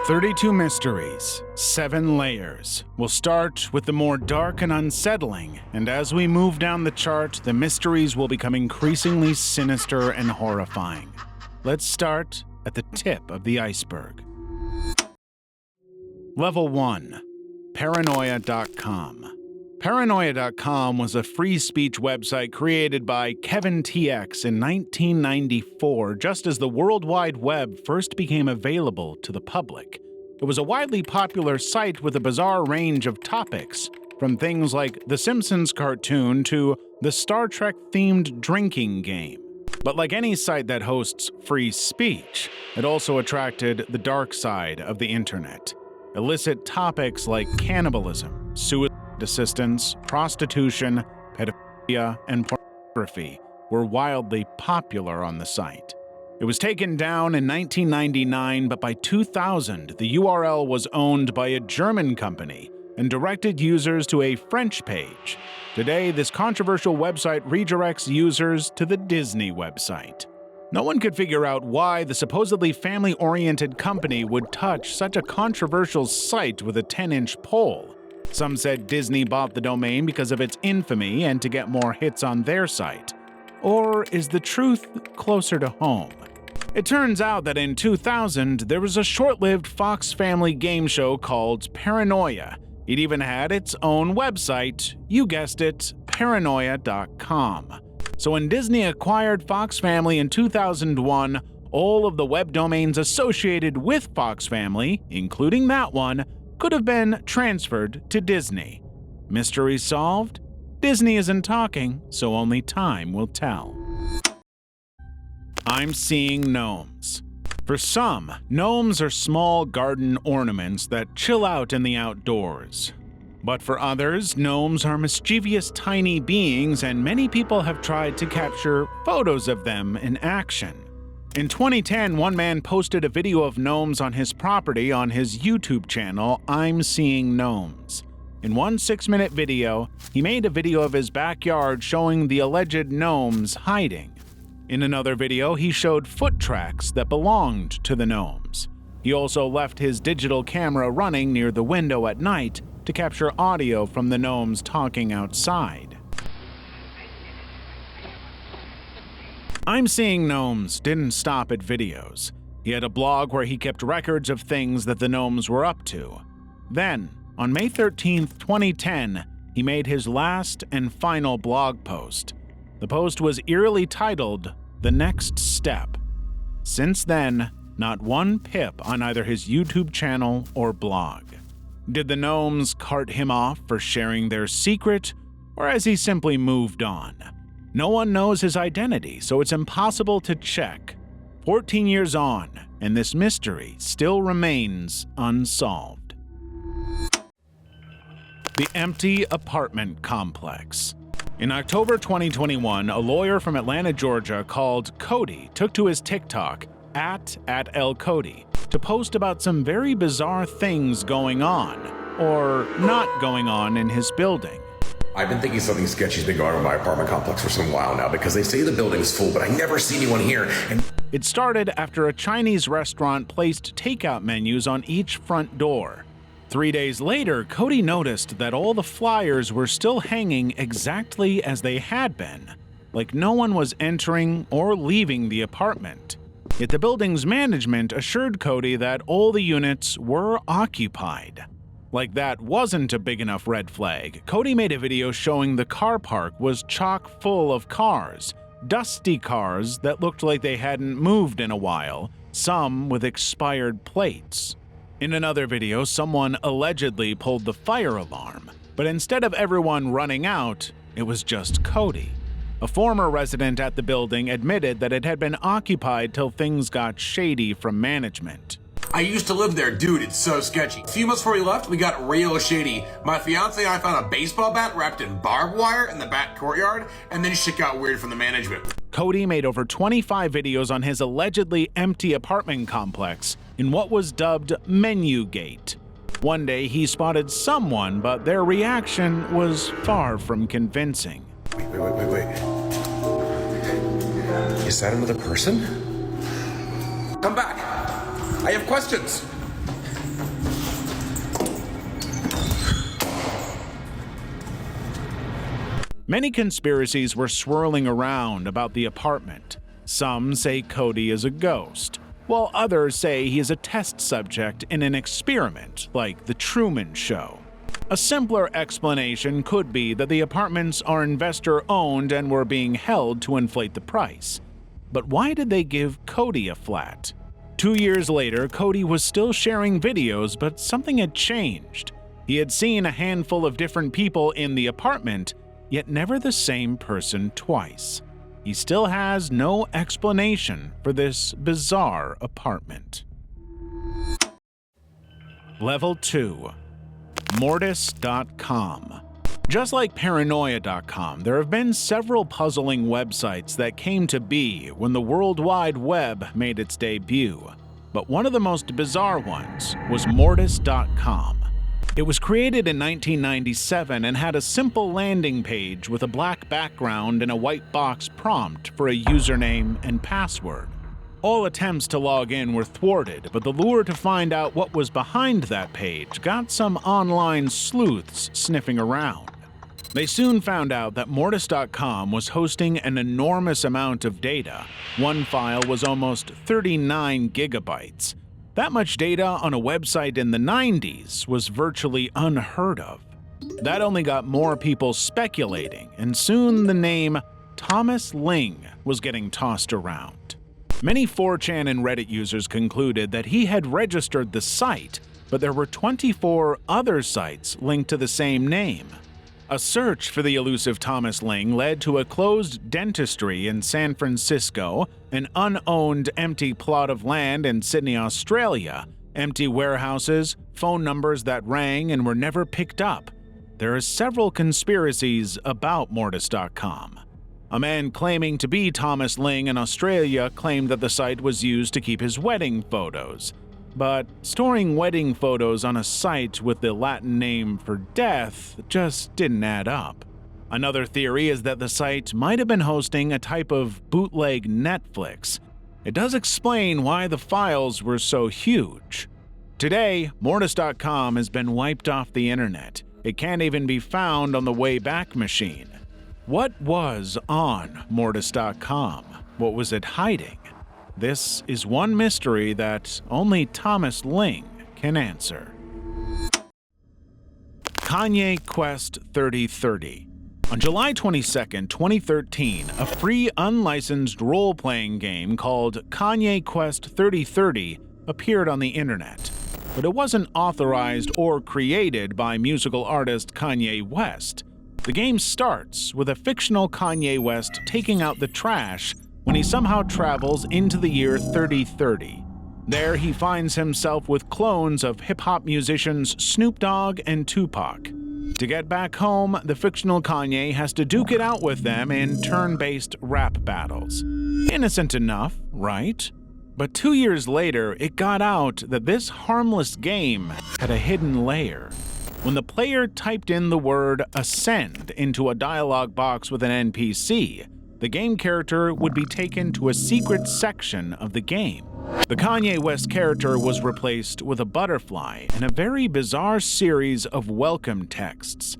32 mysteries, 7 layers. We'll start with the more dark and unsettling, and as we move down the chart, the mysteries will become increasingly sinister and horrifying. Let's start at the tip of the iceberg. Level 1. Paranoia.com. Paranoia.com was a free speech website created by Kevin TX in 1994, just as the World Wide Web first became available to the public. It was a widely popular site with a bizarre range of topics, from things like the Simpsons cartoon to the Star Trek-themed drinking game. But like any site that hosts free speech, it also attracted the dark side of the internet. Illicit topics like cannibalism, suicide assistance, prostitution, pedophilia, and pornography were wildly popular on the site. It was taken down in 1999, but by 2000, the URL was owned by a German company and directed users to a French page. Today, this controversial website redirects users to the Disney website. No one could figure out why the supposedly family-oriented company would touch such a controversial site with a 10-inch pole. Some said Disney bought the domain because of its infamy and to get more hits on their site. Or is the truth closer to home? It turns out that in 2000, there was a short-lived Fox Family game show called Paranoia. It even had its own website, you guessed it, Paranoia.com. So when Disney acquired Fox Family in 2001, all of the web domains associated with Fox Family, including that one, could have been transferred to Disney. Mystery solved? Disney isn't talking, so only time will tell. I'm seeing gnomes. For some, gnomes are small garden ornaments that chill out in the outdoors. But for others, gnomes are mischievous tiny beings, and many people have tried to capture photos of them in action. In 2010, one man posted a video of gnomes on his property on his YouTube channel, I'm Seeing Gnomes. In one 6-minute video, he made a video of his backyard showing the alleged gnomes hiding. In another video, he showed foot tracks that belonged to the gnomes. He also left his digital camera running near the window at night to capture audio from the gnomes talking outside. I'm Seeing Gnomes didn't stop at videos. He had a blog where he kept records of things that the gnomes were up to. Then, on May 13, 2010, he made his last and final blog post. The post was eerily titled, The Next Step. Since then, not one pip on either his YouTube channel or blog. Did the gnomes cart him off for sharing their secret, or has he simply moved on? No one knows his identity, so it's impossible to check. 14 years on, and this mystery still remains unsolved. The empty apartment complex. In October 2021, a lawyer from Atlanta, Georgia called Cody took to his TikTok, @LCody, to post about some very bizarre things going on, or not going on in his building. I've been thinking something sketchy's been going on in my apartment complex for some while now because they say the building's full, but I never see anyone here. And it started after a Chinese restaurant placed takeout menus on each front door. 3 days later, Cody noticed that all the flyers were still hanging exactly as they had been, like no one was entering or leaving the apartment. Yet the building's management assured Cody that all the units were occupied. Like that wasn't a big enough red flag, Cody made a video showing the car park was chock full of cars, dusty cars that looked like they hadn't moved in a while, some with expired plates. In another video, someone allegedly pulled the fire alarm, but instead of everyone running out, it was just Cody. A former resident at the building admitted that it had been occupied till things got shady from management. I used to live there, dude, it's so sketchy. A few months before we left, we got real shady. My fiance and I found a baseball bat wrapped in barbed wire in the back courtyard, and then shit got weird from the management. Cody made over 25 videos on his allegedly empty apartment complex in what was dubbed Menu Gate. One day he spotted someone, but their reaction was far from convincing. Wait. Is that another person? Come back. I have questions. Many conspiracies were swirling around about the apartment. Some say Cody is a ghost, while others say he is a test subject in an experiment like The Truman Show. A simpler explanation could be that the apartments are investor-owned and were being held to inflate the price. But why did they give Cody a flat? 2 years later, Cody was still sharing videos, but something had changed. He had seen a handful of different people in the apartment, yet never the same person twice. He still has no explanation for this bizarre apartment. Level 2. Mortis.com. Just like Paranoia.com, there have been several puzzling websites that came to be when the World Wide Web made its debut. But one of the most bizarre ones was Mortis.com. It was created in 1997 and had a simple landing page with a black background and a white box prompt for a username and password. All attempts to log in were thwarted, but the lure to find out what was behind that page got some online sleuths sniffing around. They soon found out that Mortis.com was hosting an enormous amount of data. One file was almost 39 gigabytes. That much data on a website in the 90s was virtually unheard of. That only got more people speculating, and soon the name Thomas Ling was getting tossed around. Many 4chan and Reddit users concluded that he had registered the site, but there were 24 other sites linked to the same name. A search for the elusive Thomas Ling led to a closed dentistry in San Francisco, an unowned empty plot of land in Sydney, Australia, empty warehouses, phone numbers that rang and were never picked up. There are several conspiracies about Mortis.com. A man claiming to be Thomas Ling in Australia claimed that the site was used to keep his wedding photos. But storing wedding photos on a site with the Latin name for death just didn't add up. Another theory is that the site might have been hosting a type of bootleg Netflix. It does explain why the files were so huge. Today, Mortis.com has been wiped off the internet. It can't even be found on the Wayback Machine. What was on Mortis.com? What was it hiding? This is one mystery that only Thomas Ling can answer. Kanye Quest 3030. On July 22, 2013, a free unlicensed role-playing game called Kanye Quest 3030 appeared on the internet. But it wasn't authorized or created by musical artist Kanye West. The game starts with a fictional Kanye West taking out the trash when he somehow travels into the year 3030. There he finds himself with clones of hip-hop musicians Snoop Dogg and Tupac. To get back home, the fictional Kanye has to duke it out with them in turn-based rap battles. Innocent enough, right? But 2 years later, it got out that this harmless game had a hidden layer. When the player typed in the word "ascend" into a dialog box with an NPC, the game character would be taken to a secret section of the game. The Kanye West character was replaced with a butterfly and a very bizarre series of welcome texts.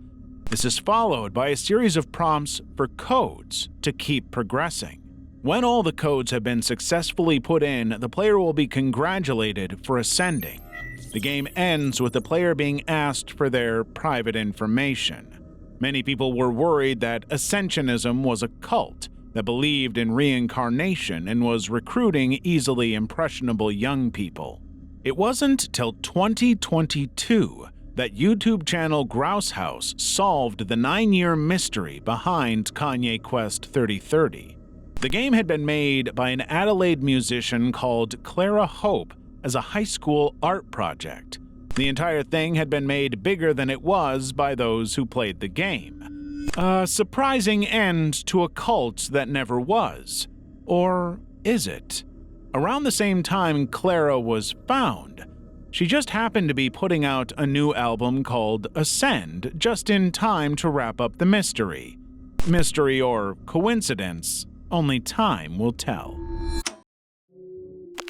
This is followed by a series of prompts for codes to keep progressing. When all the codes have been successfully put in, the player will be congratulated for ascending. The game ends with the player being asked for their private information. Many people were worried that Ascensionism was a cult that believed in reincarnation and was recruiting easily impressionable young people. It wasn't till 2022 that YouTube channel Grouse House solved the 9-year mystery behind Kanye Quest 3030. The game had been made by an Adelaide musician called Clara Hope as a high school art project. The entire thing had been made bigger than it was by those who played the game. A surprising end to a cult that never was. Or is it? Around the same time Clara was found, she just happened to be putting out a new album called Ascend just in time to wrap up the mystery. Mystery or coincidence, only time will tell.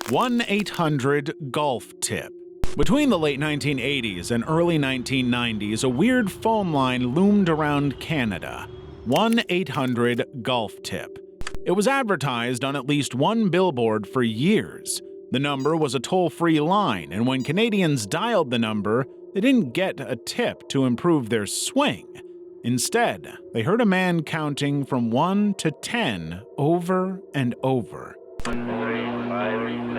1-800-GOLF TIP. Between the late 1980s and early 1990s, a weird phone line loomed around Canada. 1-800-GOLF-TIP. It was advertised on at least one billboard for years. The number was a toll-free line, and when Canadians dialed the number, they didn't get a tip to improve their swing. Instead, they heard a man counting from 1 to 10 over and over. 1, 2, 3, 4,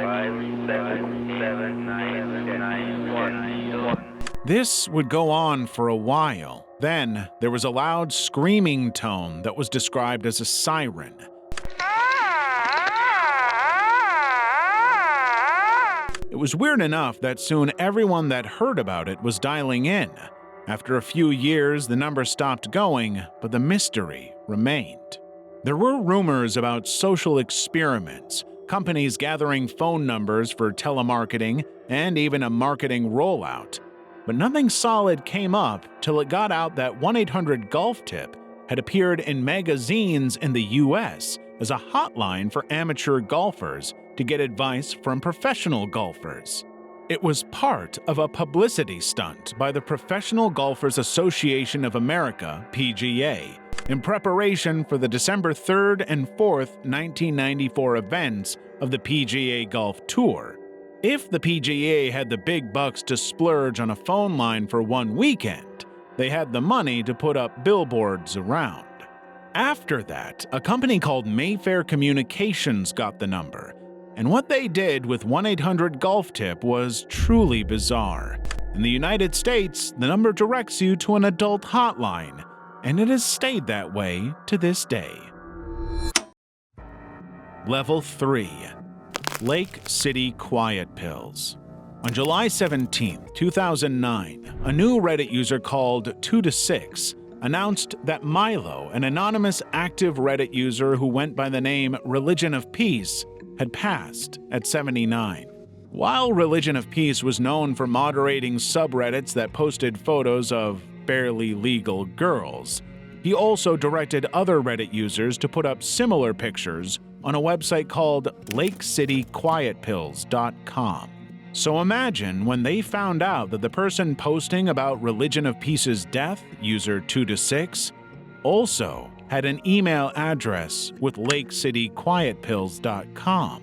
5, 6, 7, 8, 9, 10. This would go on for a while. Then, there was a loud screaming tone that was described as a siren. It was weird enough that soon everyone that heard about it was dialing in. After a few years, the number stopped going, but the mystery remained. There were rumors about social experiments, companies gathering phone numbers for telemarketing, and even a marketing rollout. But nothing solid came up till it got out that 1-800-GOLF-TIP had appeared in magazines in the US as a hotline for amateur golfers to get advice from professional golfers. It was part of a publicity stunt by the Professional Golfers Association of America, PGA, in preparation for the December 3rd and 4th, 1994 events of the PGA Golf Tour. If the PGA had the big bucks to splurge on a phone line for one weekend, they had the money to put up billboards around. After that, a company called Mayfair Communications got the number, and what they did with 1-800-GOLF-TIP was truly bizarre. In the United States, the number directs you to an adult hotline, and it has stayed that way to this day. Level 3. Lake City Quiet Pills. On July 17, 2009, a new Reddit user called 2to6 announced that Milo, an anonymous active Reddit user who went by the name Religion of Peace, had passed at 79. While Religion of Peace was known for moderating subreddits that posted photos of barely legal girls, he also directed other Reddit users to put up similar pictures on a website called LakeCityQuietPills.com. So imagine when they found out that the person posting about Religion of Peace's death, user 2to6, also had an email address with LakeCityQuietPills.com.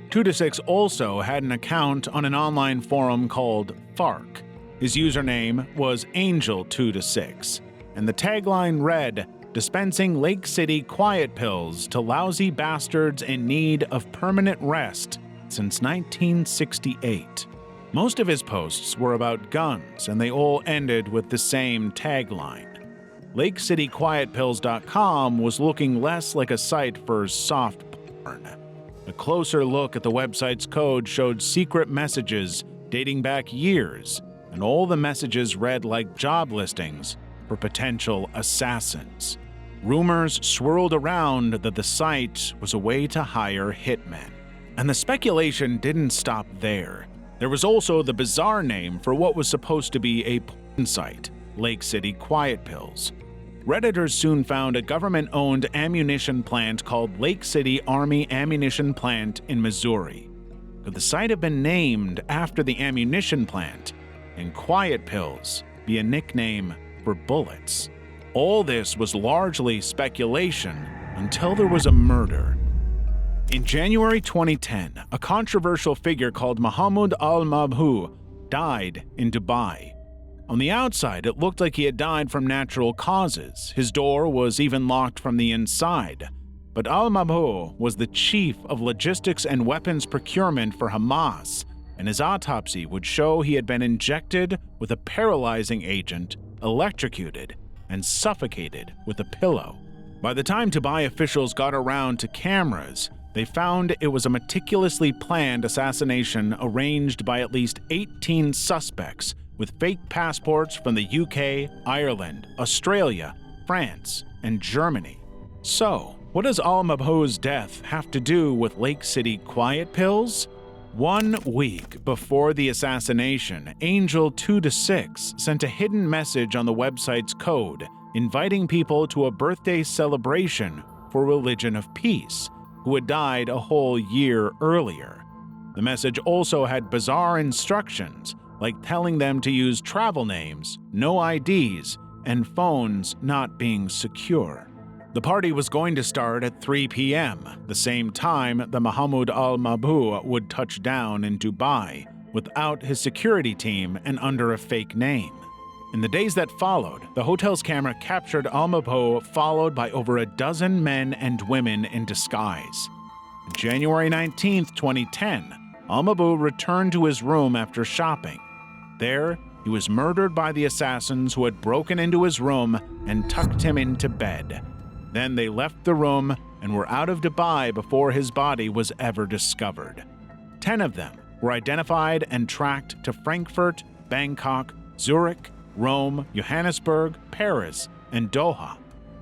2to6 also had an account on an online forum called FARC. His username was Angel2to6, and the tagline read, "Dispensing Lake City Quiet Pills to lousy bastards in need of permanent rest since 1968. Most of his posts were about guns, and they all ended with the same tagline. LakeCityQuietPills.com was looking less like a site for soft porn. A closer look at the website's code showed secret messages dating back years, and all the messages read like job listings for potential assassins. Rumors swirled around that the site was a way to hire hitmen. And the speculation didn't stop there. There was also the bizarre name for what was supposed to be a porn site, Lake City Quiet Pills. Redditors soon found a government-owned ammunition plant called Lake City Army Ammunition Plant in Missouri. Could the site have been named after the ammunition plant, and Quiet Pills be a nickname for bullets? All this was largely speculation until there was a murder. In January 2010, a controversial figure called Mohammed al-Mabhouh died in Dubai. On the outside, it looked like he had died from natural causes. His door was even locked from the inside. But al-Mabhouh was the chief of logistics and weapons procurement for Hamas, and his autopsy would show he had been injected with a paralyzing agent, electrocuted, and suffocated with a pillow. By the time Dubai officials got around to cameras, they found it was a meticulously planned assassination arranged by at least 18 suspects with fake passports from the UK, Ireland, Australia, France, and Germany. So, what does al-Mabhouh's death have to do with Lake City Quiet Pills? 1 week before the assassination, Angel2to6 sent a hidden message on the website's code, inviting people to a birthday celebration for Religion of Peace, who had died a whole year earlier. The message also had bizarre instructions, like telling them to use travel names, no IDs, and phones not being secure. The party was going to start at 3 p.m., the same time the Mahmoud al-Mabhouh would touch down in Dubai, without his security team and under a fake name. In the days that followed, the hotel's camera captured al-Mabhouh followed by over a dozen men and women in disguise. On January 19, 2010, al-Mabhouh returned to his room after shopping. There, he was murdered by the assassins who had broken into his room and tucked him into bed. Then they left the room and were out of Dubai before his body was ever discovered. 10 of them were identified and tracked to Frankfurt, Bangkok, Zurich, Rome, Johannesburg, Paris, and Doha.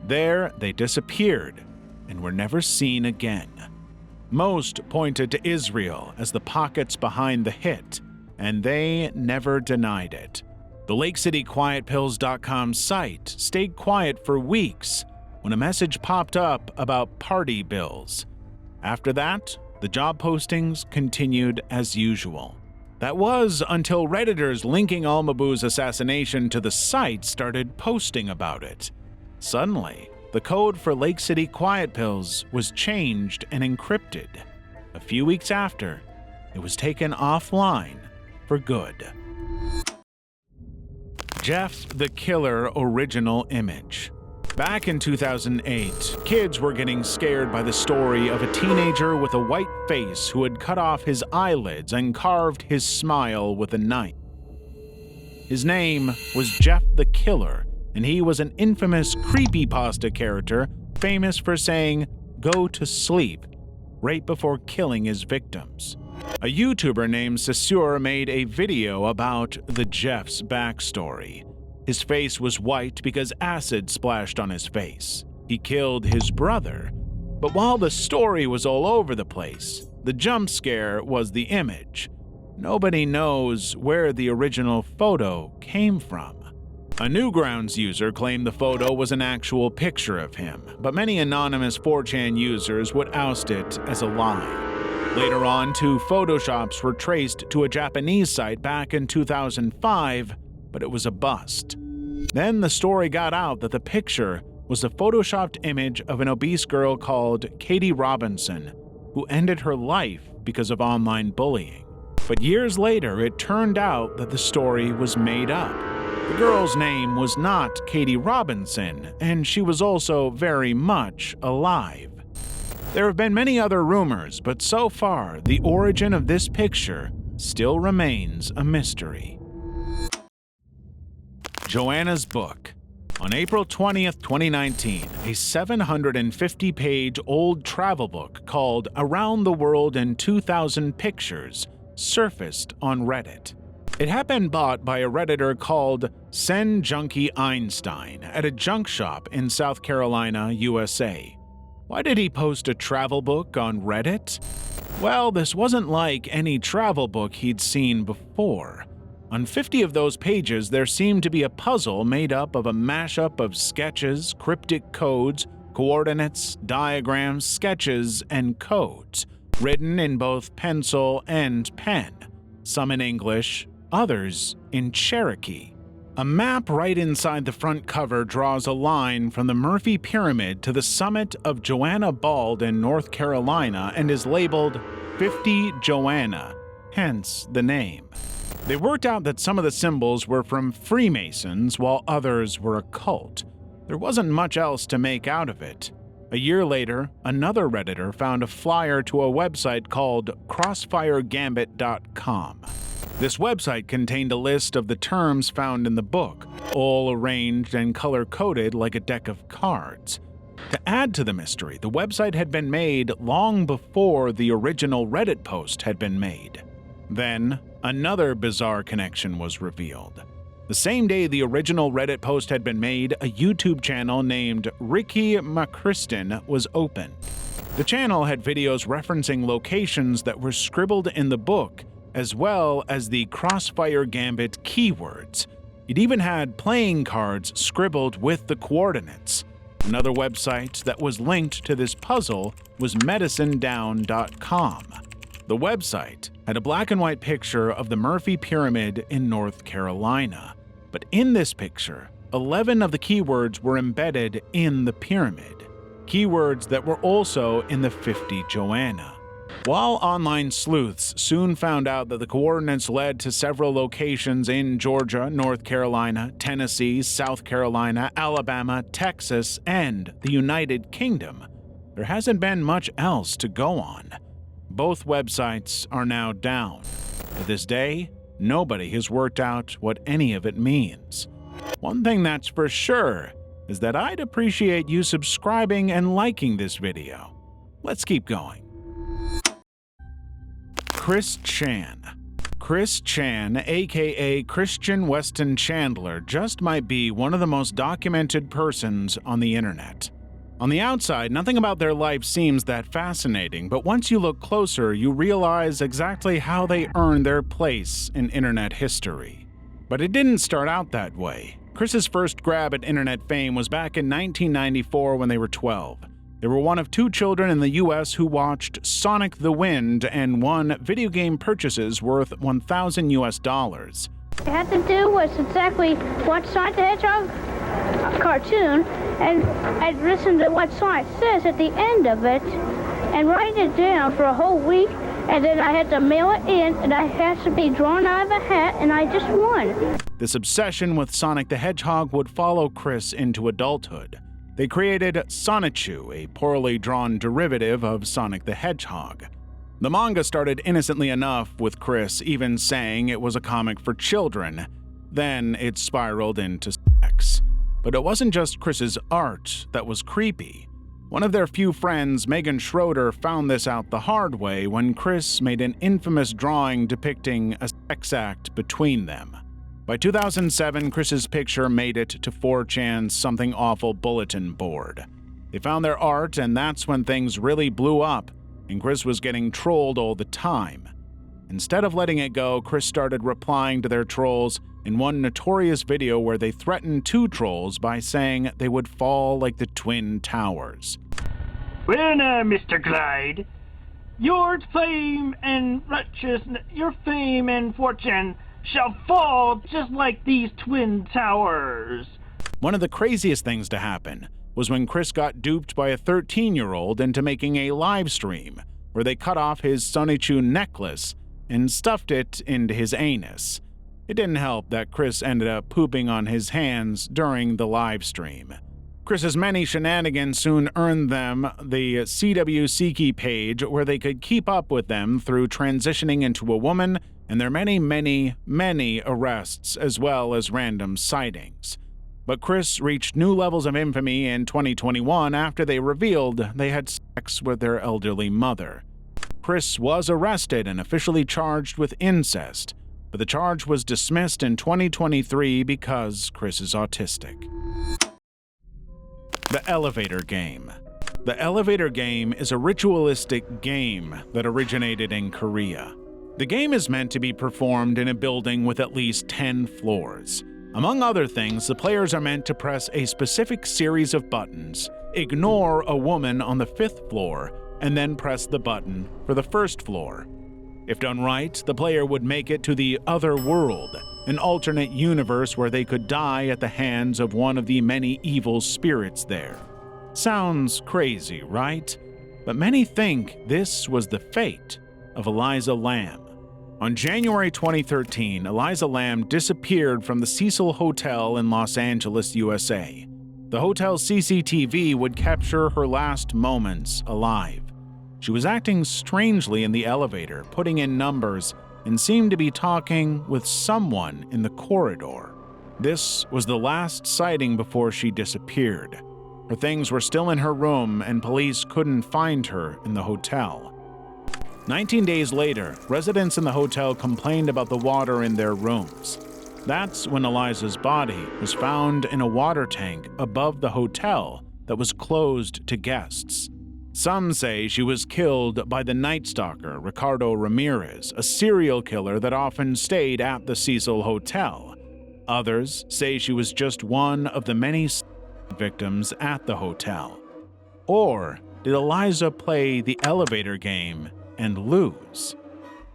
There, they disappeared and were never seen again. Most pointed to Israel as the pockets behind the hit, and they never denied it. The LakeCityQuietPills.com site stayed quiet for weeks when a message popped up about party bills. After that, the job postings continued as usual. That was until Redditors linking al-Mabhouh's assassination to the site started posting about it. Suddenly, the code for Lake City Quiet Pills was changed and encrypted. A few weeks after, it was taken offline for good. Jeff the Killer original image. Back in 2008, kids were getting scared by the story of a teenager with a white face who had cut off his eyelids and carved his smile with a knife. His name was Jeff the Killer, and he was an infamous creepypasta character famous for saying, "Go to sleep," right before killing his victims. A YouTuber named Sisur made a video about the Jeff's backstory. His face was white because acid splashed on his face. He killed his brother. But while the story was all over the place, the jump scare was the image. Nobody knows where the original photo came from. A Newgrounds user claimed the photo was an actual picture of him, but many anonymous 4chan users would oust it as a lie. Later on, 2 photoshops were traced to a Japanese site back in 2005, but it was a bust. Then the story got out that the picture was a photoshopped image of an obese girl called Katie Robinson, who ended her life because of online bullying. But years later, it turned out that the story was made up. The girl's name was not Katie Robinson, and she was also very much alive. There have been many other rumors, but so far, the origin of this picture still remains a mystery. Joanna's book. On April 20th, 2019, a 750-page old travel book called Around the World in 2,000 Pictures surfaced on Reddit. It had been bought by a Redditor called Sen Junkie Einstein at a junk shop in South Carolina, USA. Why did he post a travel book on Reddit? Well, this wasn't like any travel book he'd seen before. On 50 of those pages, there seemed to be a puzzle made up of a mashup of sketches, cryptic codes, coordinates, diagrams, sketches, and codes, written in both pencil and pen, some in English, others in Cherokee. A map right inside the front cover draws a line from the Murphy Pyramid to the summit of Joanna Bald in North Carolina and is labeled 50 Joanna, hence the name. They worked out that some of the symbols were from Freemasons while others were occult. There wasn't much else to make out of it. A year later, another Redditor found a flyer to a website called crossfiregambit.com. This website contained a list of the terms found in the book, all arranged and color-coded like a deck of cards. To add to the mystery, the website had been made long before the original Reddit post had been made. Then, another bizarre connection was revealed. The same day the original Reddit post had been made, a YouTube channel named Ricky McChristen was opened. The channel had videos referencing locations that were scribbled in the book, as well as the Crossfire Gambit keywords. It even had playing cards scribbled with the coordinates. Another website that was linked to this puzzle was medicinedown.com. The website had a black and white picture of the Murphy Pyramid in North Carolina. But in this picture, 11 of the keywords were embedded in the pyramid. keywords that were also in the 50 Joanna. While online sleuths soon found out that the coordinates led to several locations in Georgia, North Carolina, Tennessee, South Carolina, Alabama, Texas, and the United Kingdom, there hasn't been much else to go on. Both websites are now down. To this day, nobody has worked out what any of it means. One thing that's for sure is that I'd appreciate you subscribing and liking this video. Let's keep going. Chris Chan. Chris Chan, aka Christian Weston Chandler, just might be one of the most documented persons on the internet. On the outside, nothing about their life seems that fascinating, but once you look closer, you realize exactly how they earned their place in internet history. But it didn't start out that way. Chris's first grab at internet fame was back in 1994 when they were 12. They were one of 2 children in the US who watched Sonic the Wind and won video game purchases worth $1,000 US. What I had to do was exactly watch Sonic the Hedgehog cartoon and I'd listen to what Sonic says at the end of it and write it down for a whole week, and then I had to mail it in and it has to be drawn out of a hat, and I just won. This obsession with Sonic the Hedgehog would follow Chris into adulthood. They created Sonichu, a poorly drawn derivative of Sonic the Hedgehog. The manga started innocently enough, with Chris even saying it was a comic for children. Then it spiraled into sex. But it wasn't just Chris's art that was creepy. One of their few friends, Megan Schroeder, found this out the hard way when Chris made an infamous drawing depicting a sex act between them. By 2007, Chris's picture made it to 4chan's Something Awful bulletin board. They found their art, and that's when things really blew up, and Chris was getting trolled all the time. Instead of letting it go, Chris started replying to their trolls in one notorious video where they threatened 2 trolls by saying they would fall like the Twin Towers. Well now, Mr. Clyde, your fame and fortune shall fall just like these Twin Towers. One of the craziest things to happen was when Chris got duped by a 13-year-old into making a live stream where they cut off his Sonichu necklace and stuffed it into his anus. It didn't help that Chris ended up pooping on his hands during the live stream. Chris's many shenanigans soon earned them the CW Siki page where they could keep up with them through transitioning into a woman and their many arrests as well as random sightings. But Chris reached new levels of infamy in 2021 after they revealed they had sex with their elderly mother. Chris was arrested and officially charged with incest, but the charge was dismissed in 2023 because Chris is autistic. The Elevator Game. The Elevator Game is a ritualistic game that originated in Korea. The game is meant to be performed in a building with at least 10 floors. Among other things, the players are meant to press a specific series of buttons, ignore a woman on the 5th floor, and then press the button for the 1st floor. If done right, the player would make it to the other world, an alternate universe where they could die at the hands of one of the many evil spirits there. Sounds crazy, right? But many think this was the fate of Eliza Lamb. On January 2013, Eliza Lamb disappeared from the Cecil Hotel in Los Angeles, USA. The hotel's CCTV would capture her last moments alive. She was acting strangely in the elevator, putting in numbers, and seemed to be talking with someone in the corridor. This was the last sighting before she disappeared. Her things were still in her room, and police couldn't find her in the hotel. 19 days later, residents in the hotel complained about the water in their rooms. That's when Eliza's body was found in a water tank above the hotel that was closed to guests. Some say she was killed by the Night Stalker, Ricardo Ramirez, a serial killer that often stayed at the Cecil Hotel. Others say she was just one of the many victims at the hotel. Or did Eliza play the elevator game and lose?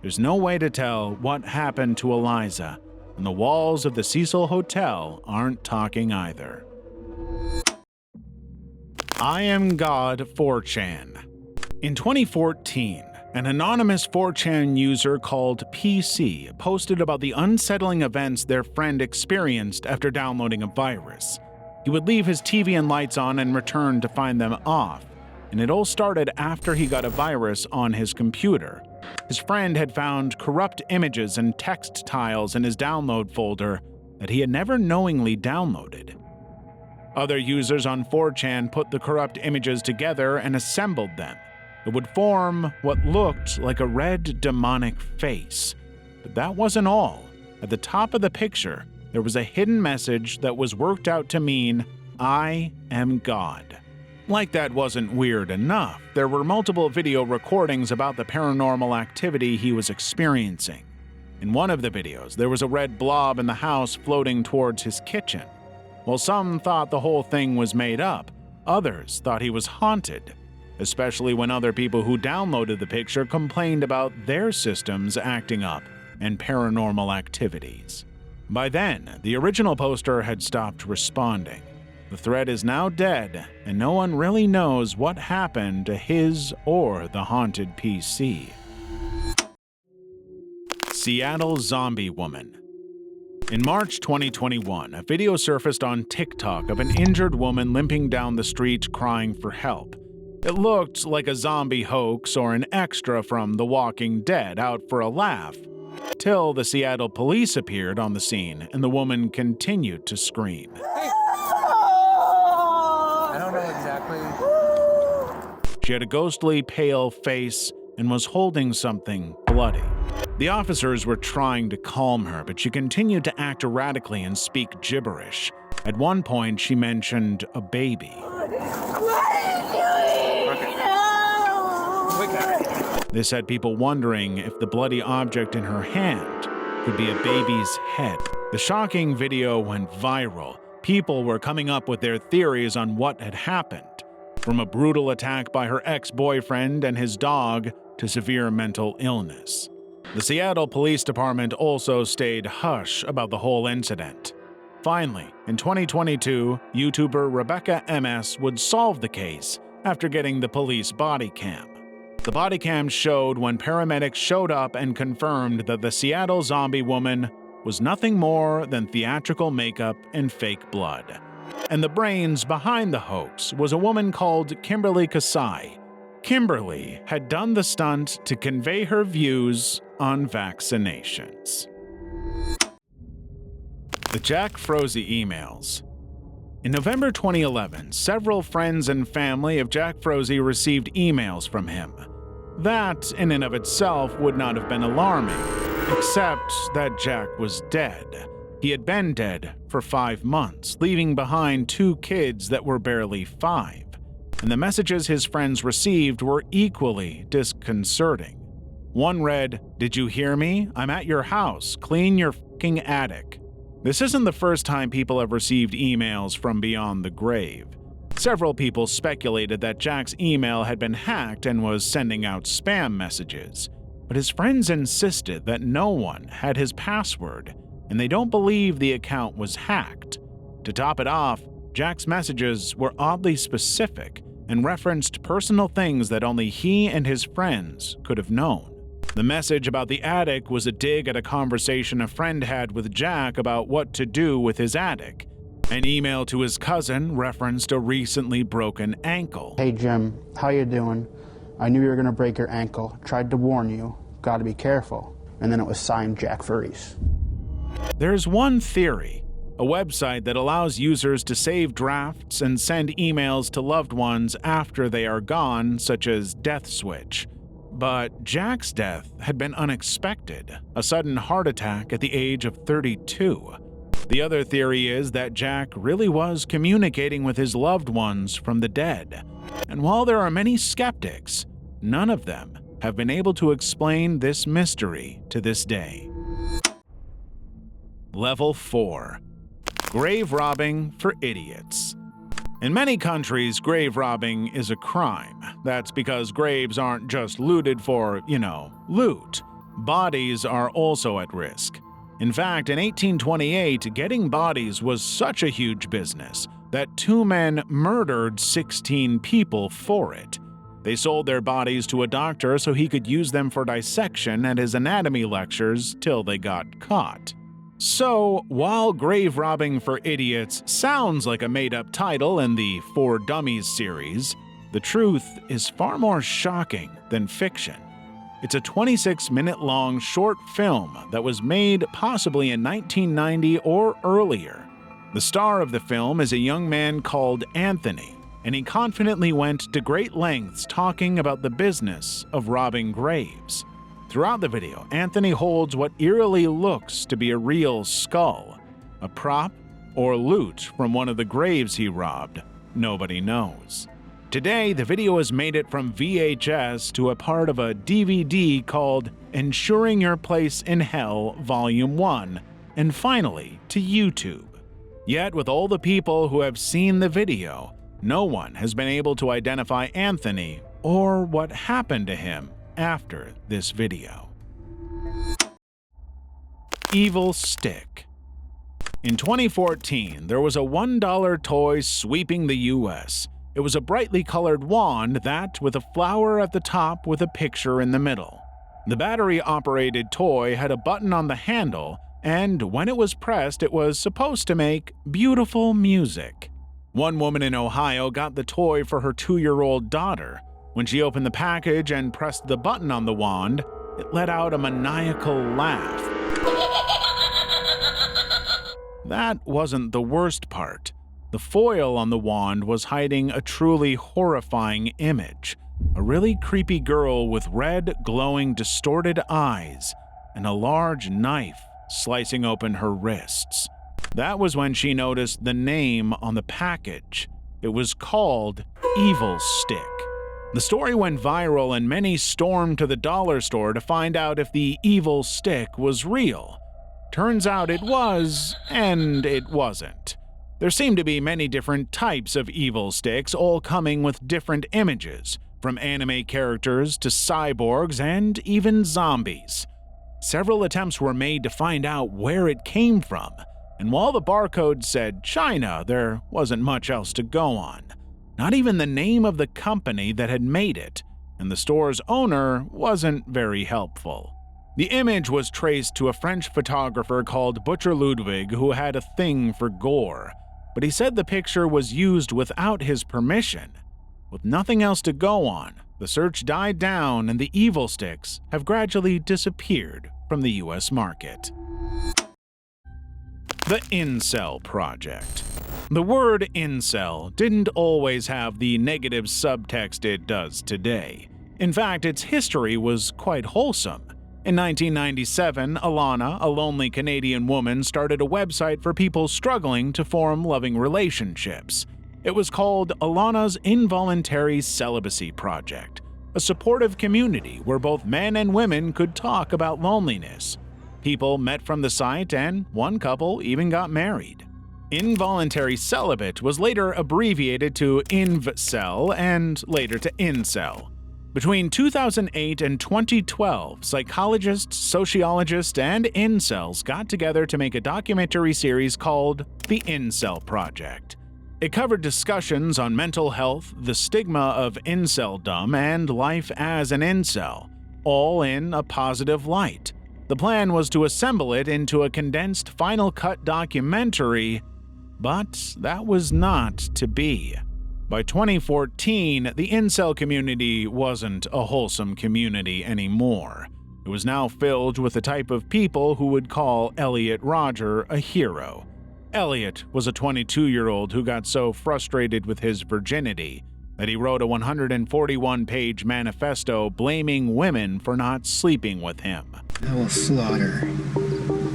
There's no way to tell what happened to Eliza, and the walls of the Cecil Hotel aren't talking either. I Am God 4chan. In 2014, an anonymous 4chan user called PC posted about the unsettling events their friend experienced after downloading a virus. He would leave his TV and lights on and return to find them off, and it all started after he got a virus on his computer. His friend had found corrupt images and text tiles in his download folder that he had never knowingly downloaded. Other users on 4chan put the corrupt images together and assembled them. It would form what looked like a red demonic face. But that wasn't all. At the top of the picture, there was a hidden message that was worked out to mean, I am God. Like that wasn't weird enough, there were multiple video recordings about the paranormal activity he was experiencing. In one of the videos, there was a red blob in the house floating towards his kitchen. While some thought the whole thing was made up, others thought he was haunted, especially when other people who downloaded the picture complained about their systems acting up and paranormal activities. By then, the original poster had stopped responding. The thread is now dead, and no one really knows what happened to his or the haunted PC. Seattle Zombie Woman. In March 2021, a video surfaced on TikTok of an injured woman limping down the street crying for help. It looked like a zombie hoax or an extra from The Walking Dead out for a laugh, till the Seattle police appeared on the scene and the woman continued to scream. I don't know exactly. She had a ghostly, pale face and was holding something bloody. The officers were trying to calm her, but she continued to act erratically and speak gibberish. At one point, she mentioned a baby. This had people wondering if the bloody object in her hand could be a baby's head. The shocking video went viral. People were coming up with their theories on what had happened, from a brutal attack by her ex-boyfriend and his dog to severe mental illness. The Seattle Police Department also stayed hush about the whole incident. Finally, in 2022, YouTuber Rebecca MS would solve the case after getting the police body cam. The body cam showed when paramedics showed up and confirmed that the Seattle zombie woman was nothing more than theatrical makeup and fake blood. And the brains behind the hoax was a woman called Kimberly Kasai. Kimberly had done the stunt to convey her views on vaccinations. The Jack Froese emails. In November 2011, several friends and family of Jack Froese received emails from him. That, in and of itself, would not have been alarming, except that Jack was dead. He had been dead for 5 months, leaving behind 2 kids that were barely 5. And the messages his friends received were equally disconcerting. One read, "Did you hear me? I'm at your house. Clean your fucking attic." This isn't the first time people have received emails from beyond the grave. Several people speculated that Jack's email had been hacked and was sending out spam messages. But his friends insisted that no one had his password, and they don't believe the account was hacked. To top it off, Jack's messages were oddly specific and referenced personal things that only he and his friends could have known. The message about the attic was a dig at a conversation a friend had with Jack about what to do with his attic. An email to his cousin referenced a recently broken ankle. Hey Jim, how you doing? I knew you were gonna break your ankle. Tried to warn you. Gotta be careful. And then it was signed Jack Froese. There's one theory, a website that allows users to save drafts and send emails to loved ones after they are gone, such as Death Switch. But Jack's death had been unexpected, a sudden heart attack at the age of 32. The other theory is that Jack really was communicating with his loved ones from the dead. And while there are many skeptics, none of them have been able to explain this mystery to this day. Level 4. Grave robbing for idiots. In many countries, grave robbing is a crime. That's because graves aren't just looted for, loot. Bodies are also at risk. In fact, in 1828, getting bodies was such a huge business that 2 men murdered 16 people for it. They sold their bodies to a doctor so he could use them for dissection at his anatomy lectures till they got caught. So, while Grave Robbing for Idiots sounds like a made-up title in the For Dummies series, the truth is far more shocking than fiction. It's a 26-minute-long short film that was made possibly in 1990 or earlier. The star of the film is a young man called Anthony, and he confidently went to great lengths talking about the business of robbing graves. Throughout the video, Anthony holds what eerily looks to be a real skull, a prop, or loot from one of the graves he robbed. Nobody knows. Today, the video has made it from VHS to a part of a DVD called Ensuring Your Place in Hell Volume 1, and finally to YouTube. Yet, with all the people who have seen the video, no one has been able to identify Anthony or what happened to him after this video. Evil Stick. In 2014, there was a $1 toy sweeping the US. It was a brightly colored wand that, with a flower at the top with a picture in the middle. The battery-operated toy had a button on the handle, and when it was pressed, it was supposed to make beautiful music. One woman in Ohio got the toy for her 2-year-old daughter. When she opened the package and pressed the button on the wand, it let out a maniacal laugh. That wasn't the worst part. The foil on the wand was hiding a truly horrifying image. A really creepy girl with red, glowing, distorted eyes and a large knife slicing open her wrists. That was when she noticed the name on the package. It was called Evil Stick. The story went viral and many stormed to the dollar store to find out if the Evil Stick was real. Turns out it was, and it wasn't. There seemed to be many different types of evil sticks, all coming with different images, from anime characters to cyborgs and even zombies. Several attempts were made to find out where it came from, and while the barcode said China, there wasn't much else to go on. Not even the name of the company that had made it, and the store's owner wasn't very helpful. The image was traced to a French photographer called Butcher Ludwig who had a thing for gore, but he said the picture was used without his permission. With nothing else to go on, the search died down and the evil sticks have gradually disappeared from the US market. The Incel Project. The word incel didn't always have the negative subtext it does today. In fact, its history was quite wholesome. In 1997, Alana, a lonely Canadian woman, started a website for people struggling to form loving relationships. It was called Alana's Involuntary Celibacy Project, a supportive community where both men and women could talk about loneliness. People met from the site, and one couple even got married. Involuntary celibate was later abbreviated to InvCel and later to Incel. Between 2008 and 2012, psychologists, sociologists, and incels got together to make a documentary series called The Incel Project. It covered discussions on mental health, the stigma of inceldom, and life as an incel, all in a positive light. The plan was to assemble it into a condensed final cut documentary, but that was not to be. By 2014, the incel community wasn't a wholesome community anymore. It was now filled with the type of people who would call Elliot Rodger a hero. Elliot was a 22-year-old who got so frustrated with his virginity that he wrote a 141-page manifesto blaming women for not sleeping with him. I will slaughter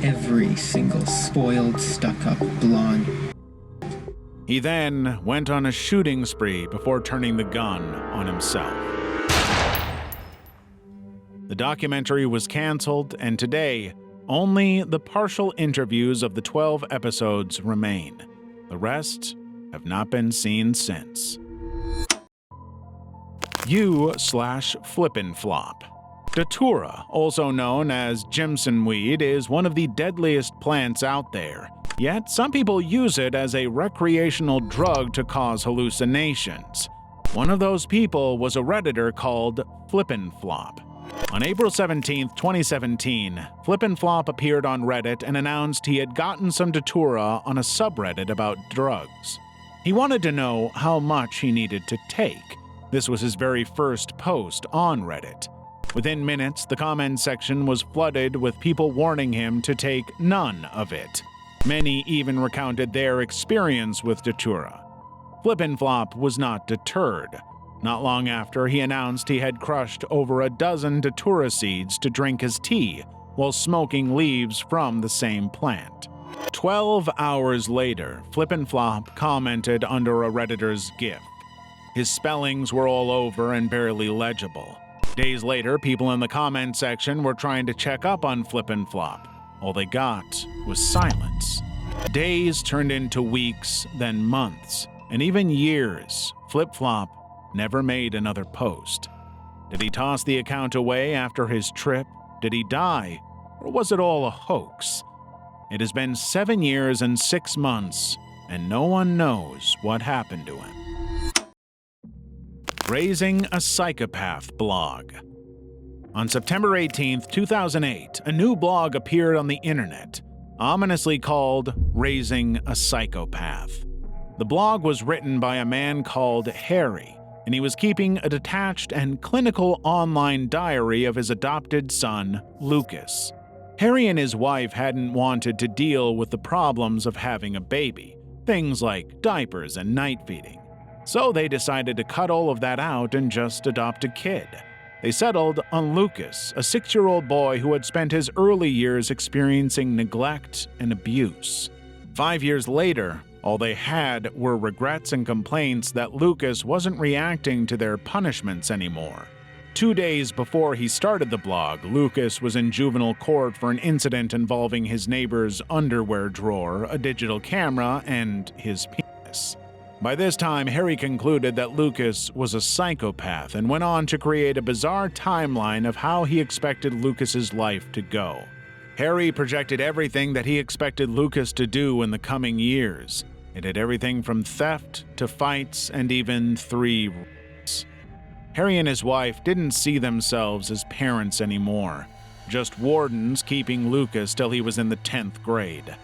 every single spoiled, stuck-up blonde. He then went on a shooting spree before turning the gun on himself. The documentary was canceled, and today, only the partial interviews of the 12 episodes remain. The rest have not been seen since. U/Flippin' Datura, also known as Jimson weed, is one of the deadliest plants out there. Yet, some people use it as a recreational drug to cause hallucinations. One of those people was a Redditor called Flippin' Flop. On April 17, 2017, Flippin' Flop appeared on Reddit and announced he had gotten some datura on a subreddit about drugs. He wanted to know how much he needed to take. This was his very first post on Reddit. Within minutes, the comment section was flooded with people warning him to take none of it. Many even recounted their experience with datura. Flippin' Flop was not deterred. Not long after, he announced he had crushed over a dozen datura seeds to drink as tea while smoking leaves from the same plant. 12 hours later, Flippin' Flop commented under a Redditor's GIF. His spellings were all over and barely legible. Days later, people in the comment section were trying to check up on Flippin' Flop. All they got was silence. Days turned into weeks, then months, and even years. Flip-Flop never made another post. Did he toss the account away after his trip? Did he die? Or was it all a hoax? It has been 7 years and 6 months, and no one knows what happened to him. Raising a Psychopath blog. On September 18, 2008, a new blog appeared on the internet, ominously called Raising a Psychopath. The blog was written by a man called Harry, and he was keeping a detached and clinical online diary of his adopted son, Lucas. Harry and his wife hadn't wanted to deal with the problems of having a baby, things like diapers and night feeding. So they decided to cut all of that out and just adopt a kid. They settled on Lucas, a 6-year-old boy who had spent his early years experiencing neglect and abuse. 5 years later, all they had were regrets and complaints that Lucas wasn't reacting to their punishments anymore. 2 days before he started the blog, Lucas was in juvenile court for an incident involving his neighbor's underwear drawer, a digital camera, and his penis. By this time, Harry concluded that Lucas was a psychopath and went on to create a bizarre timeline of how he expected Lucas's life to go. Harry projected everything that he expected Lucas to do in the coming years. It had everything from theft to fights and even 3 rapes. Harry and his wife didn't see themselves as parents anymore, just wardens keeping Lucas till he was in the 10th grade.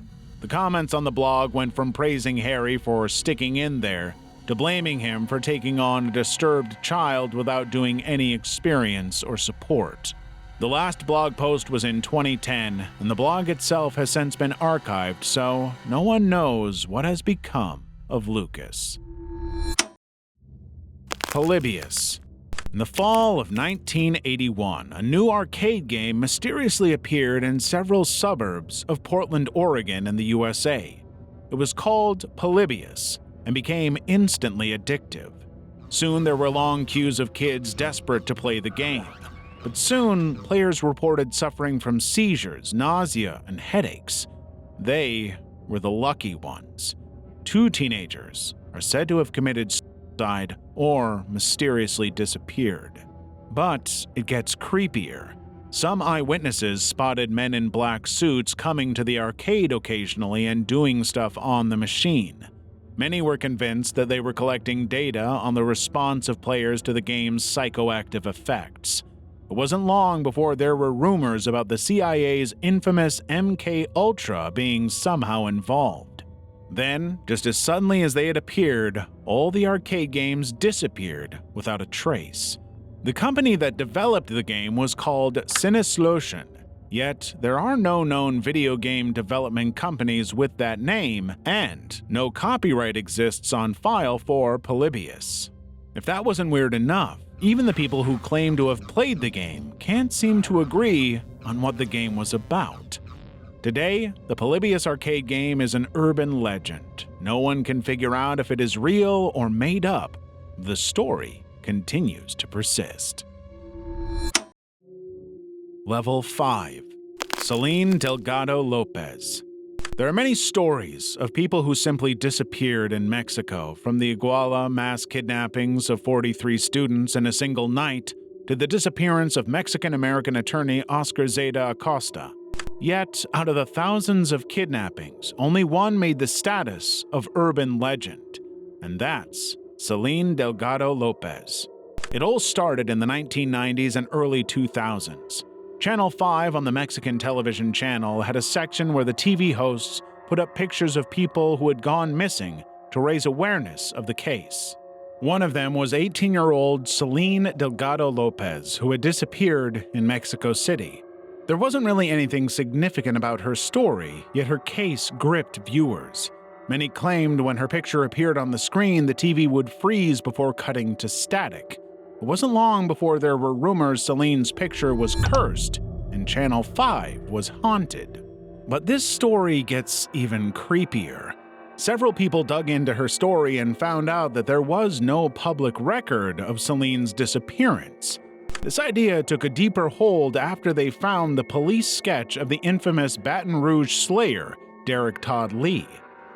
The comments on the blog went from praising Harry for sticking in there to blaming him for taking on a disturbed child without doing any experience or support. The last blog post was in 2010, and the blog itself has since been archived, so no one knows what has become of Lucas. Polybius. In the fall of 1981, a new arcade game mysteriously appeared in several suburbs of Portland, Oregon in the USA. It was called Polybius and became instantly addictive. Soon there were long queues of kids desperate to play the game. But soon, players reported suffering from seizures, nausea, and headaches. They were the lucky ones. 2 teenagers are said to have committed suicide or mysteriously disappeared. But it gets creepier. Some eyewitnesses spotted men in black suits coming to the arcade occasionally and doing stuff on the machine. Many were convinced that they were collecting data on the response of players to the game's psychoactive effects. It wasn't long before there were rumors about the CIA's infamous MK Ultra being somehow involved. Then, just as suddenly as they had appeared, all the arcade games disappeared without a trace. The company that developed the game was called Sinister, yet there are no known video game development companies with that name, and no copyright exists on file for Polybius. If that wasn't weird enough, even the people who claim to have played the game can't seem to agree on what the game was about. Today, the Polybius arcade game is an urban legend. No one can figure out if it is real or made up. The story continues to persist. Level 5. Celine Delgado Lopez. There are many stories of people who simply disappeared in Mexico, from the Iguala mass kidnappings of 43 students in a single night to the disappearance of Mexican-American attorney Oscar Zeta Acosta. Yet, out of the thousands of kidnappings, only one made the status of urban legend, and that's Celine Delgado Lopez. It all started in the 1990s and early 2000s. Channel 5 on the Mexican television channel had a section where the TV hosts put up pictures of people who had gone missing to raise awareness of the case. One of them was 18-year-old Celine Delgado Lopez, who had disappeared in Mexico City. There wasn't really anything significant about her story, yet her case gripped viewers. Many claimed when her picture appeared on the screen, the TV would freeze before cutting to static. It wasn't long before there were rumors Celine's picture was cursed and Channel 5 was haunted. But this story gets even creepier. Several people dug into her story and found out that there was no public record of Celine's disappearance. This idea took a deeper hold after they found the police sketch of the infamous Baton Rouge Slayer, Derek Todd Lee.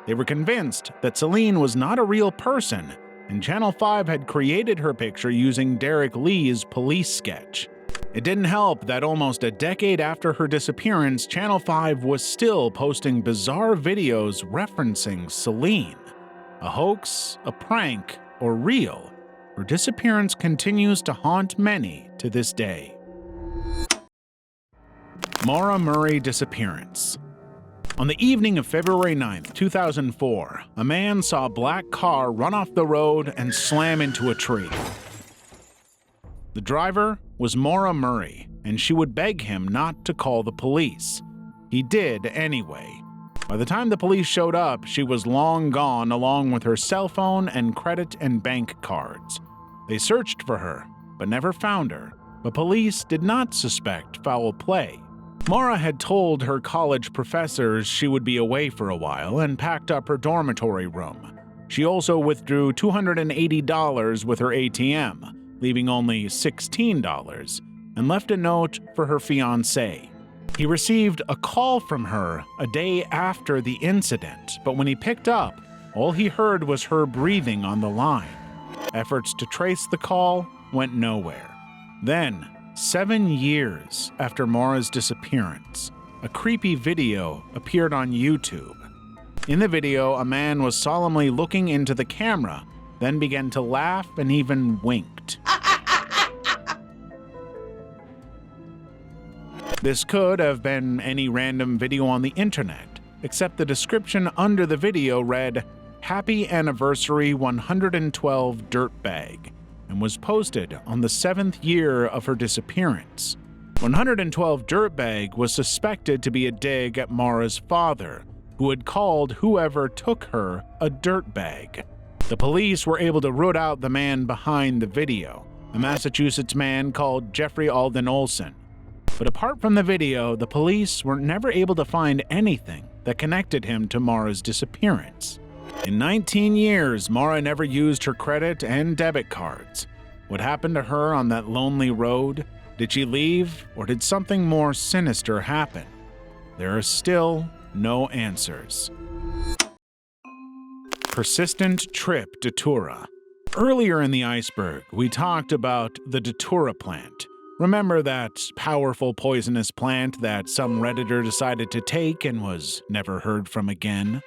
They were convinced that Celine was not a real person, and Channel 5 had created her picture using Derek Lee's police sketch. It didn't help that almost a decade after her disappearance, Channel 5 was still posting bizarre videos referencing Celine. A hoax, a prank, or real? Her disappearance continues to haunt many to this day. Maura Murray disappearance. On the evening of February 9, 2004, a man saw a black car run off the road and slam into a tree. The driver was Maura Murray, and she would beg him not to call the police. He did anyway. By the time the police showed up, she was long gone along with her cell phone and credit and bank cards. They searched for her, but never found her. But police did not suspect foul play. Maura had told her college professors she would be away for a while and packed up her dormitory room. She also withdrew $280 with her ATM, leaving only $16, and left a note for her fiancé. He received a call from her a day after the incident, but when he picked up, all he heard was her breathing on the line. Efforts to trace the call went nowhere. Then, 7 years after Maura's disappearance, a creepy video appeared on YouTube. In the video, a man was solemnly looking into the camera, then began to laugh and even winked. This could have been any random video on the internet, except the description under the video read, "Happy Anniversary 112 Dirtbag," and was posted on the 7th year of her disappearance. 112 Dirtbag was suspected to be a dig at Maura's father, who had called whoever took her a dirtbag. The police were able to root out the man behind the video, a Massachusetts man called Jeffrey Alden Olson. But apart from the video, the police were never able to find anything that connected him to Maura's disappearance. In 19 years, Maura never used her credit and debit cards. What happened to her on that lonely road? Did she leave, or did something more sinister happen? There are still no answers. Persistent trip datura. Earlier in the Iceberg, we talked about the datura plant. Remember that powerful poisonous plant that some Redditor decided to take and was never heard from again?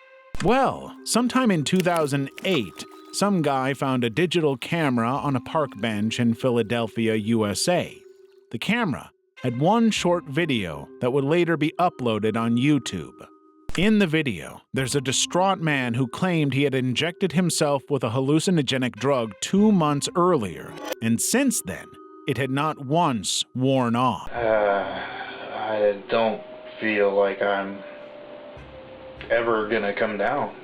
Well, sometime in 2008, some guy found a digital camera on a park bench in Philadelphia, USA. The camera had one short video that would later be uploaded on YouTube. In the video, there's a distraught man who claimed he had injected himself with a hallucinogenic drug 2 months earlier, and since then, it had not once worn off. I don't feel like I'm ever gonna come down.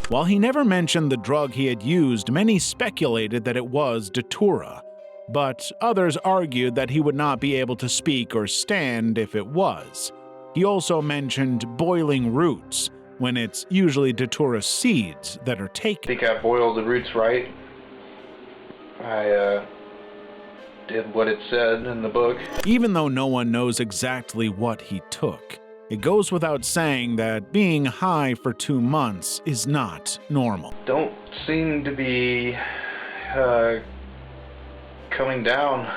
While he never mentioned the drug he had used, many speculated that it was datura, but others argued that he would not be able to speak or stand if it was. He also mentioned boiling roots, when it's usually datura seeds that are I taken. think I boiled the roots right. I did what it said in the book. Even though no one knows exactly what he took, it goes without saying that being high for 2 months is not normal. Don't seem to be coming down.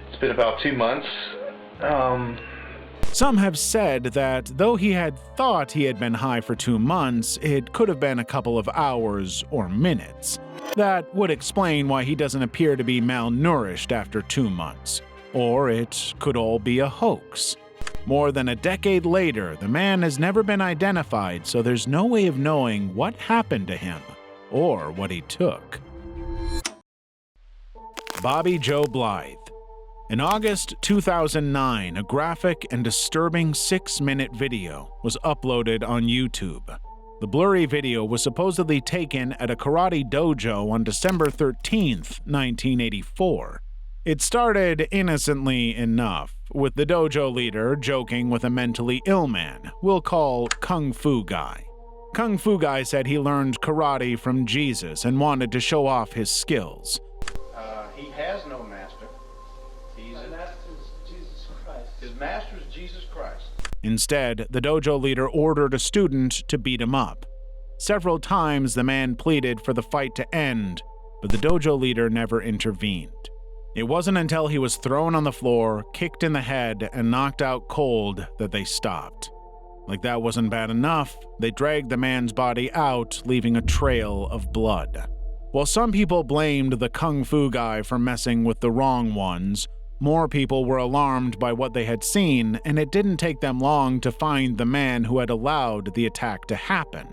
It's been about 2 months, Some have said that though he had thought he had been high for 2 months, it could have been a couple of hours or minutes. That would explain why he doesn't appear to be malnourished after 2 months. Or it could all be a hoax. More than a decade later, the man has never been identified, so there's no way of knowing what happened to him or what he took. Bobby Joe Blythe. In August 2009, a graphic and disturbing 6-minute video was uploaded on YouTube. The blurry video was supposedly taken at a karate dojo on December 13, 1984. It started innocently enough, with the dojo leader joking with a mentally ill man we'll call Kung Fu Guy. Kung Fu Guy said he learned karate from Jesus and wanted to show off his skills. He has no master. His master is Jesus Christ. Instead, the dojo leader ordered a student to beat him up. Several times the man pleaded for the fight to end, but the dojo leader never intervened. It wasn't until he was thrown on the floor, kicked in the head, and knocked out cold that they stopped. Like that wasn't bad enough, they dragged the man's body out, leaving a trail of blood. While some people blamed the Kung Fu Guy for messing with the wrong ones, more people were alarmed by what they had seen, and it didn't take them long to find the man who had allowed the attack to happen.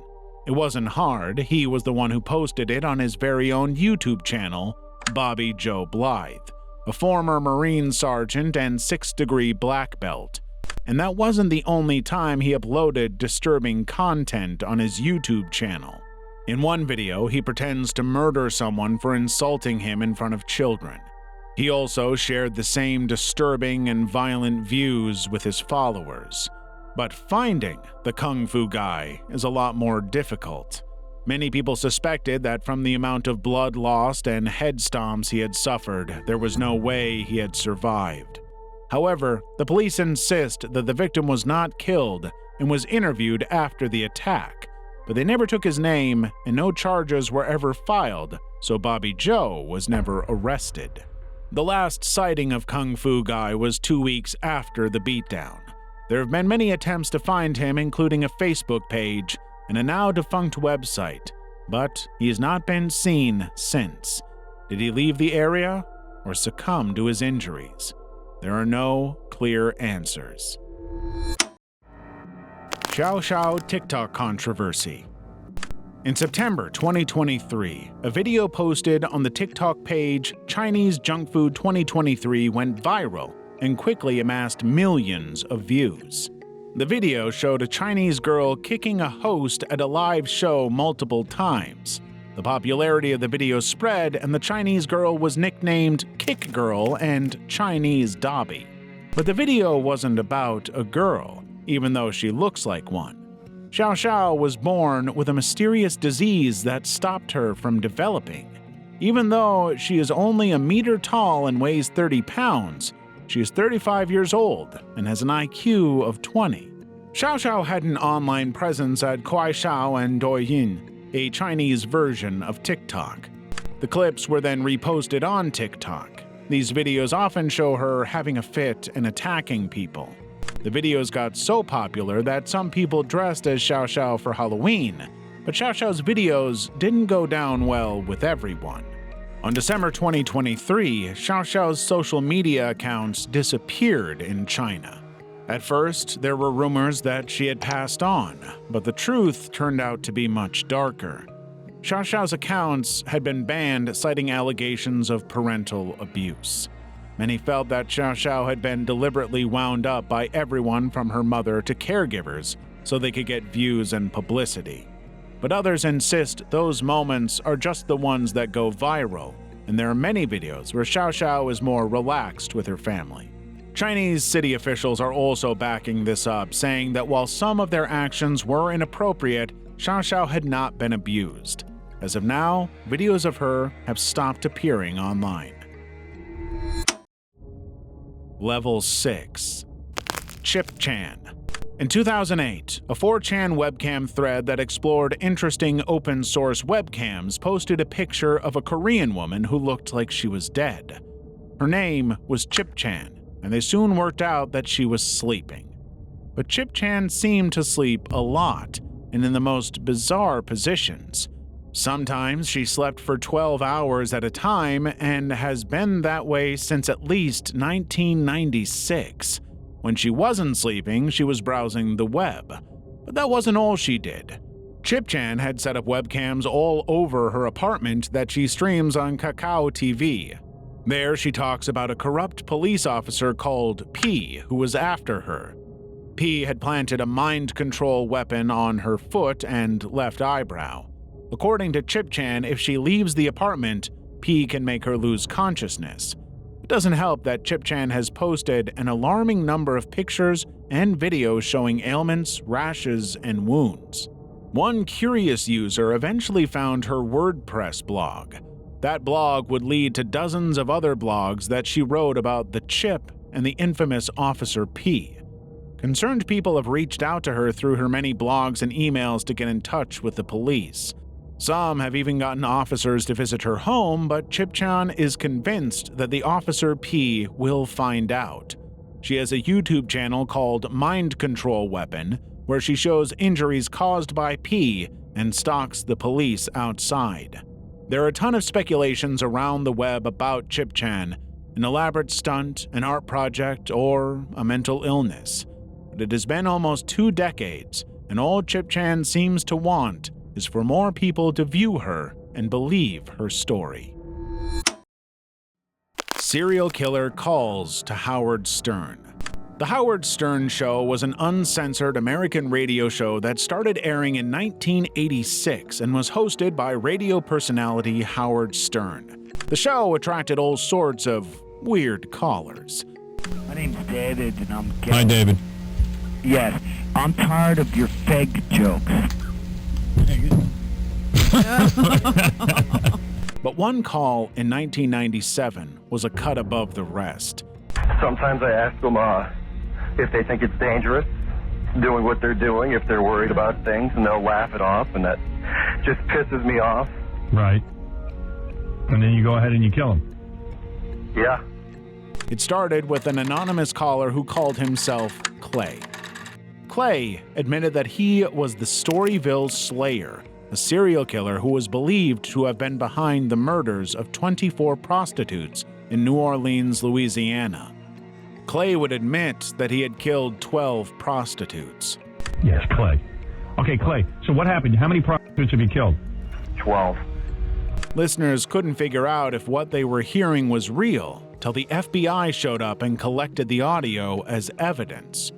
It wasn't hard, he was the one who posted it on his very own YouTube channel, Bobby Joe Blythe, a former Marine sergeant and 6th-degree black belt. And that wasn't the only time he uploaded disturbing content on his YouTube channel. In one video, he pretends to murder someone for insulting him in front of children. He also shared the same disturbing and violent views with his followers. But finding the Kung Fu Guy is a lot more difficult. Many people suspected that from the amount of blood lost and head stomps he had suffered, there was no way he had survived. However, the police insist that the victim was not killed and was interviewed after the attack, but they never took his name and no charges were ever filed, so Bobby Joe was never arrested. The last sighting of Kung Fu Guy was 2 weeks after the beatdown. There have been many attempts to find him, including a Facebook page and a now-defunct website, but he has not been seen since. Did he leave the area or succumb to his injuries? There are no clear answers. Xiao Xiao TikTok controversy. In September 2023, a video posted on the TikTok page Chinese Junk Food 2023 went viral and quickly amassed millions of views. The video showed a Chinese girl kicking a host at a live show multiple times. The popularity of the video spread, and the Chinese girl was nicknamed Kick Girl and Chinese Dobby. But the video wasn't about a girl, even though she looks like one. Xiao Xiao was born with a mysterious disease that stopped her from developing. Even though she is only a meter tall and weighs 30 pounds, she is 35 years old and has an IQ of 20. Xiao Xiao had an online presence at Kuaishou and Douyin, a Chinese version of TikTok. The clips were then reposted on TikTok. These videos often show her having a fit and attacking people. The videos got so popular that some people dressed as Xiao Xiao for Halloween, but Xiao Xiao's videos didn't go down well with everyone. On December 2023, Xiao Xiao's social media accounts disappeared in China. At first, there were rumors that she had passed on, but the truth turned out to be much darker. Xiao Xiao's accounts had been banned, citing allegations of parental abuse. Many felt that Xiao Xiao had been deliberately wound up by everyone from her mother to caregivers so they could get views and publicity. But others insist those moments are just the ones that go viral, and there are many videos where Xiao Xiao is more relaxed with her family. Chinese city officials are also backing this up, saying that while some of their actions were inappropriate, Xiao Xiao had not been abused. As of now, videos of her have stopped appearing online. Level 6. Chip Chan. In 2008, a 4chan webcam thread that explored interesting open-source webcams posted a picture of a Korean woman who looked like she was dead. Her name was Chip Chan, and they soon worked out that she was sleeping. But Chip Chan seemed to sleep a lot, and in the most bizarre positions. Sometimes she slept for 12 hours at a time and has been that way since at least 1996. When she wasn't sleeping, she was browsing the web. But that wasn't all she did. Chip Chan had set up webcams all over her apartment that she streams on Kakao TV. There she talks about a corrupt police officer called P who was after her. P had planted a mind control weapon on her foot and left eyebrow. According to Chip Chan, if she leaves the apartment, P can make her lose consciousness. It doesn't help that Chip Chan has posted an alarming number of pictures and videos showing ailments, rashes, and wounds. One curious user eventually found her WordPress blog. That blog would lead to dozens of other blogs that she wrote about the Chip and the infamous Officer P. Concerned people have reached out to her through her many blogs and emails to get in touch with the police. Some have even gotten officers to visit her home, but Chip Chan is convinced that the Officer P will find out. She has a YouTube channel called Mind Control Weapon, where she shows injuries caused by P and stalks the police outside. There are a ton of speculations around the web about Chip Chan, an elaborate stunt, an art project, or a mental illness. But it has been almost 2 decades, and all Chip Chan seems to want is for more people to view her and believe her story. Serial killer calls to Howard Stern. The Howard Stern Show was an uncensored American radio show that started airing in 1986 and was hosted by radio personality Howard Stern. The show attracted all sorts of weird callers. My name's David, and I'm gay. Hi, David. Yes, I'm tired of your fake jokes. But one call in 1997 was a cut above the rest. Sometimes I ask them if they think it's dangerous, doing what they're doing, if they're worried about things, and they'll laugh it off, and that just pisses me off. Right. And then you go ahead and you kill him. Yeah. It started with an anonymous caller who called himself Clay. Clay admitted that he was the Storyville Slayer, a serial killer who was believed to have been behind the murders of 24 prostitutes in New Orleans, Louisiana. Clay would admit that he had killed 12 prostitutes. Yes, Clay. Okay, Clay, so what happened? How many prostitutes have you killed? 12. Listeners couldn't figure out if what they were hearing was real till the FBI showed up and collected the audio as evidence.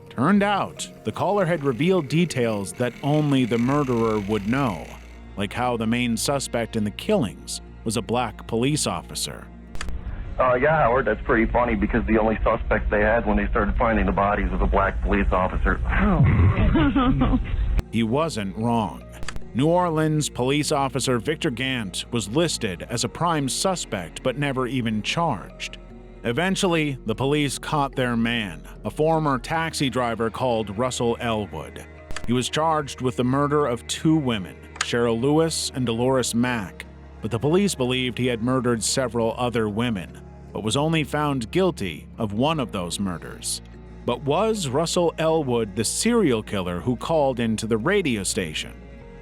Turned out, the caller had revealed details that only the murderer would know, like how the main suspect in the killings was a black police officer. Yeah, Howard, that's pretty funny because the only suspect they had when they started finding the bodies was a black police officer. He wasn't wrong. New Orleans police officer Victor Gant was listed as a prime suspect but never even charged. Eventually, the police caught their man, a former taxi driver called Russell Elwood. He was charged with the murder of 2 women, Cheryl Lewis and Dolores Mack, but the police believed he had murdered several other women, but was only found guilty of one of those murders. But was Russell Elwood the serial killer who called into the radio station?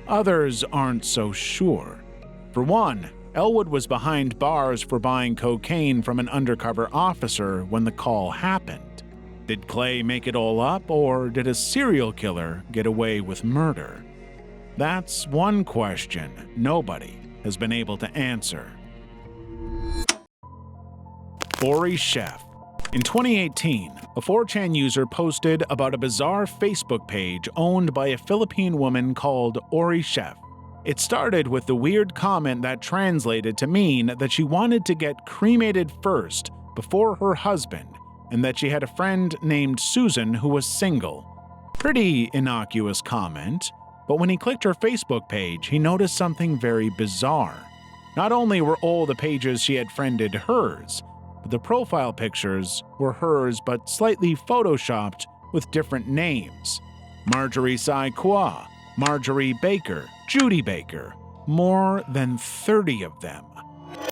Others aren't so sure. For one, Elwood was behind bars for buying cocaine from an undercover officer when the call happened. Did Clay make it all up, or did a serial killer get away with murder? That's one question nobody has been able to answer. Ori Chef. In 2018, a 4chan user posted about a bizarre Facebook page owned by a Philippine woman called Ori Chef. It started with the weird comment that translated to mean that she wanted to get cremated first before her husband, and that she had a friend named Susan who was single. Pretty innocuous comment, but when he clicked her Facebook page, he noticed something very bizarre. Not only were all the pages she had friended hers, but the profile pictures were hers but slightly photoshopped with different names. Marjorie Sai Kwa, Marjorie Baker, Judy Baker, more than 30 of them.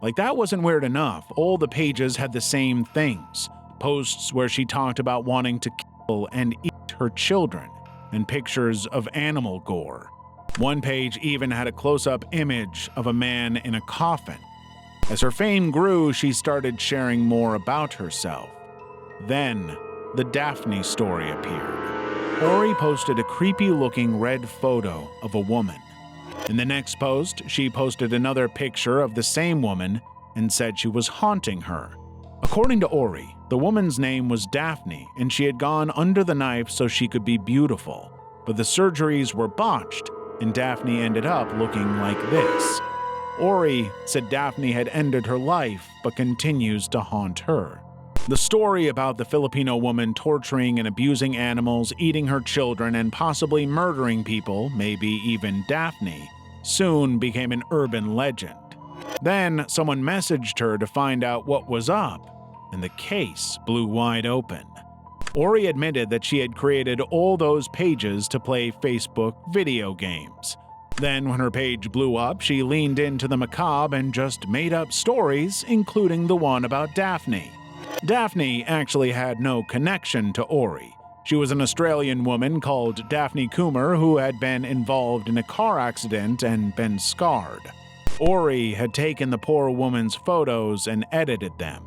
Like that wasn't weird enough, all the pages had the same things, posts where she talked about wanting to kill and eat her children, and pictures of animal gore. One page even had a close-up image of a man in a coffin. As her fame grew, she started sharing more about herself. Then, the Daphne story appeared. Ori posted a creepy-looking red photo of a woman. In the next post, she posted another picture of the same woman and said she was haunting her. According to Ori, the woman's name was Daphne, and she had gone under the knife so she could be beautiful. But the surgeries were botched, and Daphne ended up looking like this. Ori said Daphne had ended her life, but continues to haunt her. The story about the Filipino woman torturing and abusing animals, eating her children, and possibly murdering people, maybe even Daphne, soon became an urban legend. Then someone messaged her to find out what was up, and the case blew wide open. Ori admitted that she had created all those pages to play Facebook video games. Then, when her page blew up, she leaned into the macabre and just made up stories, including the one about Daphne. Daphne actually had no connection to Ori. She was an Australian woman called Daphne Coomer who had been involved in a car accident and been scarred. Ori had taken the poor woman's photos and edited them.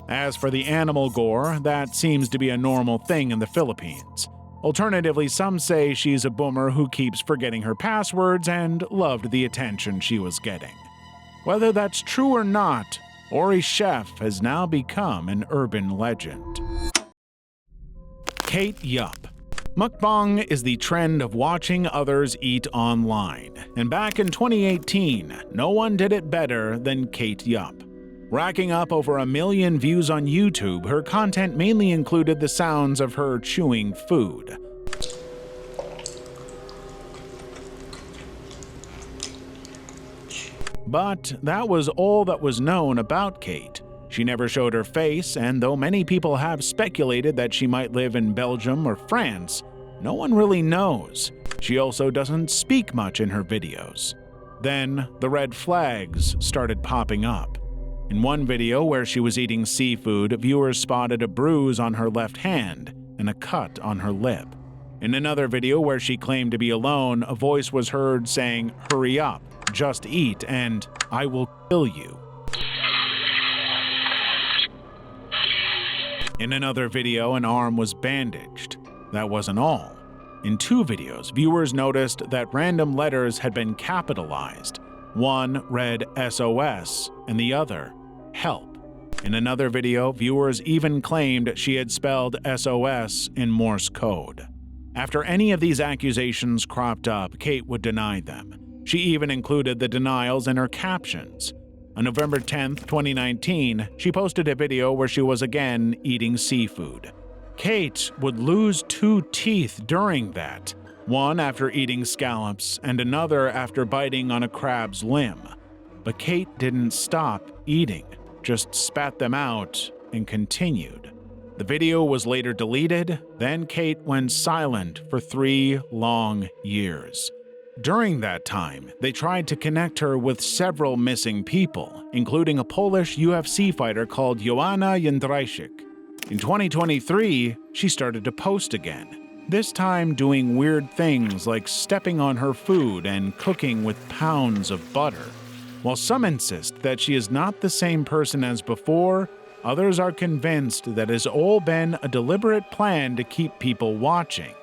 As for the animal gore, that seems to be a normal thing in the Philippines. Alternatively, some say she's a boomer who keeps forgetting her passwords and loved the attention she was getting. Whether that's true or not, Ori's chef has now become an urban legend. Kate Yup. Mukbang is the trend of watching others eat online, and back in 2018, no one did it better than Kate Yup. Racking up over 1 million views on YouTube, her content mainly included the sounds of her chewing food. But that was all that was known about Kate. She never showed her face, and though many people have speculated that she might live in Belgium or France, no one really knows. She also doesn't speak much in her videos. Then, the red flags started popping up. In one video where she was eating seafood, viewers spotted a bruise on her left hand and a cut on her lip. In another video where she claimed to be alone, a voice was heard saying, "Hurry up, just eat, and I will kill you." In another video, an arm was bandaged. That wasn't all. In 2 videos, viewers noticed that random letters had been capitalized. One read SOS and the other help. In another video, viewers even claimed she had spelled SOS in Morse code. After any of these accusations cropped up, Kate would deny them. She even included the denials in her captions. On November 10, 2019, she posted a video where she was again eating seafood. Kate would lose 2 teeth during that, one after eating scallops and another after biting on a crab's limb. But Kate didn't stop eating, just spat them out and continued. The video was later deleted, then Kate went silent for 3 long years. During that time, they tried to connect her with several missing people, including a Polish UFC fighter called Joanna Jędrzejczyk. In 2023, she started to post again, this time doing weird things like stepping on her food and cooking with pounds of butter. While some insist that she is not the same person as before, others are convinced that it has all been a deliberate plan to keep people watching.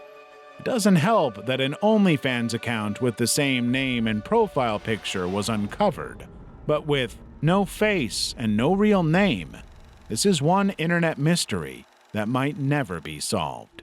It doesn't help that an OnlyFans account with the same name and profile picture was uncovered. But with no face and no real name, this is one internet mystery that might never be solved.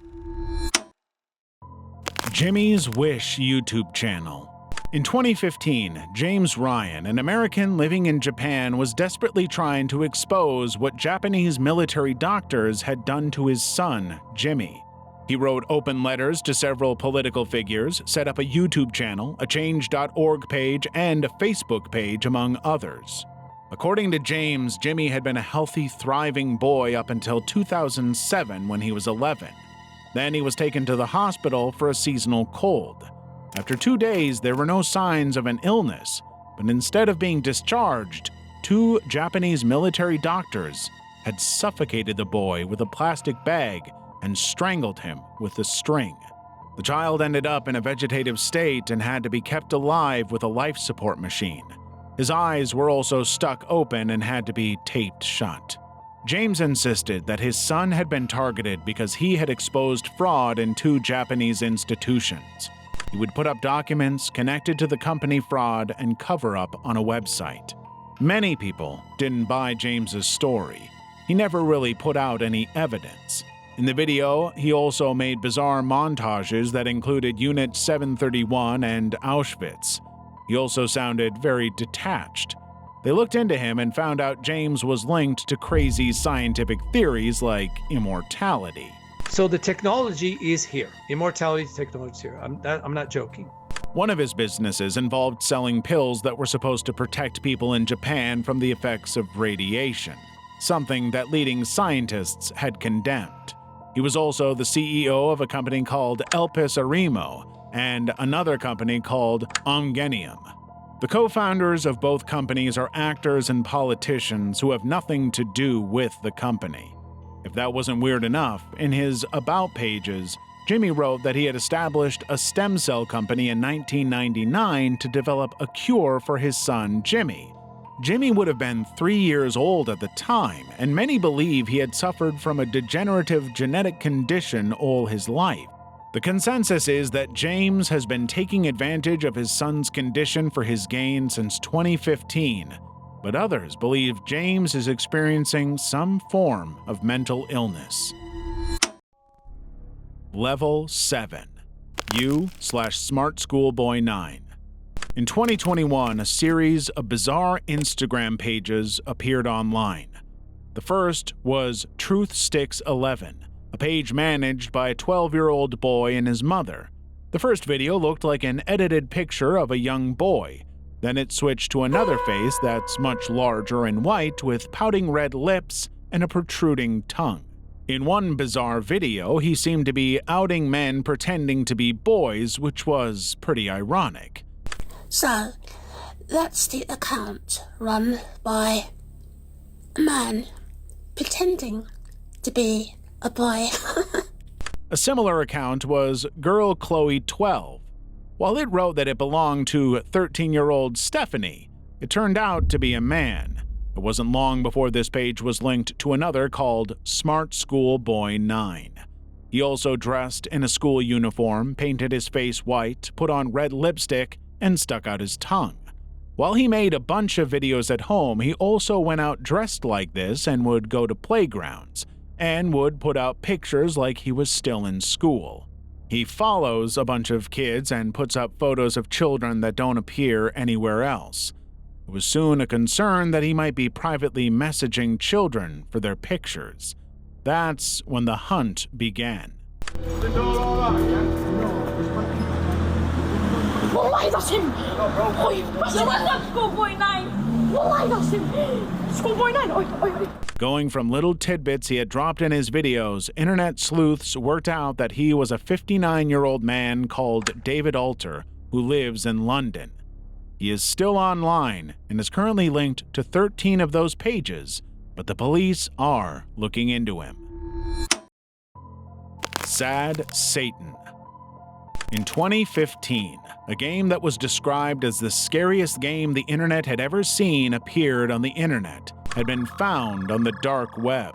Jimmy's Wish YouTube channel. In 2015, James Ryan, an American living in Japan, was desperately trying to expose what Japanese military doctors had done to his son, Jimmy. He wrote open letters to several political figures, set up a YouTube channel, a change.org page, and a Facebook page, among others. According to James, Jimmy had been a healthy, thriving boy up until 2007 when he was 11. Then he was taken to the hospital for a seasonal cold. After 2 days, there were no signs of an illness, but instead of being discharged, 2 Japanese military doctors had suffocated the boy with a plastic bag and strangled him with a string. The child ended up in a vegetative state and had to be kept alive with a life support machine. His eyes were also stuck open and had to be taped shut. James insisted that his son had been targeted because he had exposed fraud in 2 Japanese institutions. He would put up documents connected to the company fraud and cover up on a website. Many people didn't buy James's story. He never really put out any evidence. In the video, he also made bizarre montages that included Unit 731 and Auschwitz. He also sounded very detached. They looked into him and found out James was linked to crazy scientific theories like immortality. So the technology is here. Immortality technology is here. I'm not joking. One of his businesses involved selling pills that were supposed to protect people in Japan from the effects of radiation, something that leading scientists had condemned. He was also the CEO of a company called Elpis Arimo and another company called Omgenium. The co-founders of both companies are actors and politicians who have nothing to do with the company. If that wasn't weird enough, in his About pages, Jimmy wrote that he had established a stem cell company in 1999 to develop a cure for his son, Jimmy. Jimmy would have been 3 years old at the time, and many believe he had suffered from a degenerative genetic condition all his life. The consensus is that James has been taking advantage of his son's condition for his gain since 2015, but others believe James is experiencing some form of mental illness. Level 7. U/SmartSchoolBoy9. In 2021, a series of bizarre Instagram pages appeared online. The first was Truth Sticks 11, a page managed by a 12-year-old boy and his mother. The first video looked like an edited picture of a young boy. Then it switched to another face that's much larger and white with pouting red lips and a protruding tongue. In one bizarre video, he seemed to be outing men pretending to be boys, which was pretty ironic. So, that's the account run by a man pretending to be a boy. A similar account was Girl Chloe 12. While it wrote that it belonged to 13-year-old Stephanie, it turned out to be a man. It wasn't long before this page was linked to another called Smart School Boy 9. He also dressed in a school uniform, painted his face white, put on red lipstick, and stuck out his tongue. While he made a bunch of videos at home, he also went out dressed like this and would go to playgrounds, and would put out pictures like he was still in school. He follows a bunch of kids and puts up photos of children that don't appear anywhere else. It was soon a concern that he might be privately messaging children for their pictures. That's when the hunt began. والله العظيم Schoolboy 9 والله العظيم Schoolboy 9 Going from little tidbits he had dropped in his videos, internet sleuths worked out that he was a 59-year-old man called David Alter who lives in London. He is still online and is currently linked to 13 of those pages, but the police are looking into him. Sad Satan. In 2015, a game that was described as the scariest game the internet had ever seen appeared on the internet, had been found on the dark web.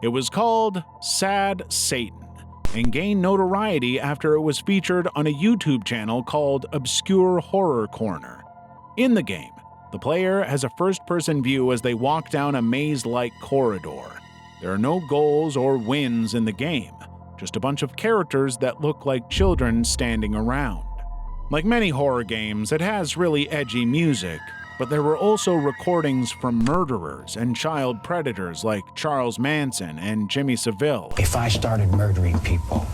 It was called Sad Satan and gained notoriety after it was featured on a YouTube channel called Obscure Horror Corner. In the game, the player has a first-person view as they walk down a maze-like corridor. There are no goals or wins in the game, just a bunch of characters that look like children standing around. Like many horror games, it has really edgy music, but there were also recordings from murderers and child predators like Charles Manson and Jimmy Savile. If I started murdering people,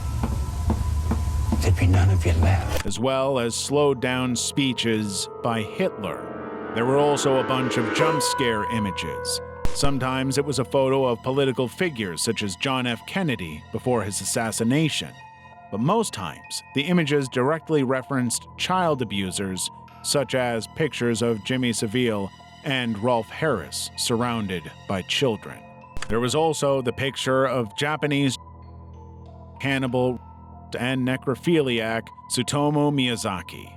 there'd be none of you left. As well as slowed-down speeches by Hitler. There were also a bunch of jump scare images. Sometimes it was a photo of political figures such as John F. Kennedy before his assassination. But most times, the images directly referenced child abusers, such as pictures of Jimmy Savile and Rolf Harris surrounded by children. There was also the picture of Japanese cannibal and necrophiliac Tsutomu Miyazaki.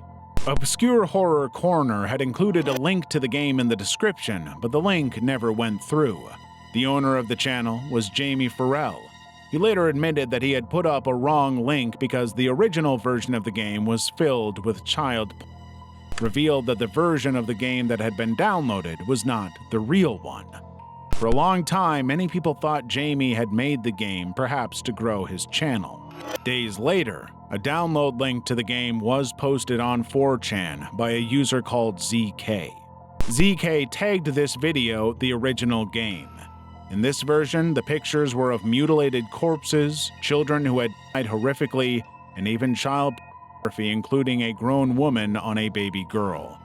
Obscure Horror Corner had included a link to the game in the description, but the link never went through. The owner of the channel was Jamie Farrell. He later admitted that he had put up a wrong link because the original version of the game was filled with child porn. Revealed that the version of the game that had been downloaded was not the real one. For a long time, many people thought Jamie had made the game perhaps to grow his channel. Days later, a download link to the game was posted on 4chan by a user called ZK. ZK tagged this video the original game. In this version, the pictures were of mutilated corpses, children who had died horrifically, and even child pornography, including a grown woman on a baby girl.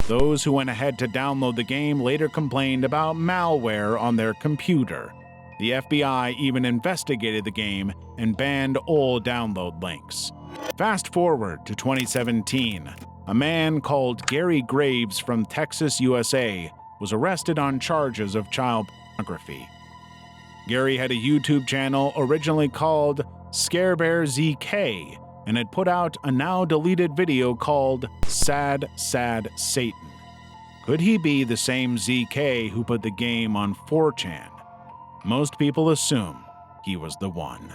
Those who went ahead to download the game later complained about malware on their computer. The FBI even investigated the game and banned all download links. Fast forward to 2017. A man called Gary Graves from Texas, USA, was arrested on charges of child pornography. Gary had a YouTube channel originally called ScareBearZK and had put out a now-deleted video called Sad Sad Satan. Could he be the same ZK who put the game on 4chan? Most people assume he was the one.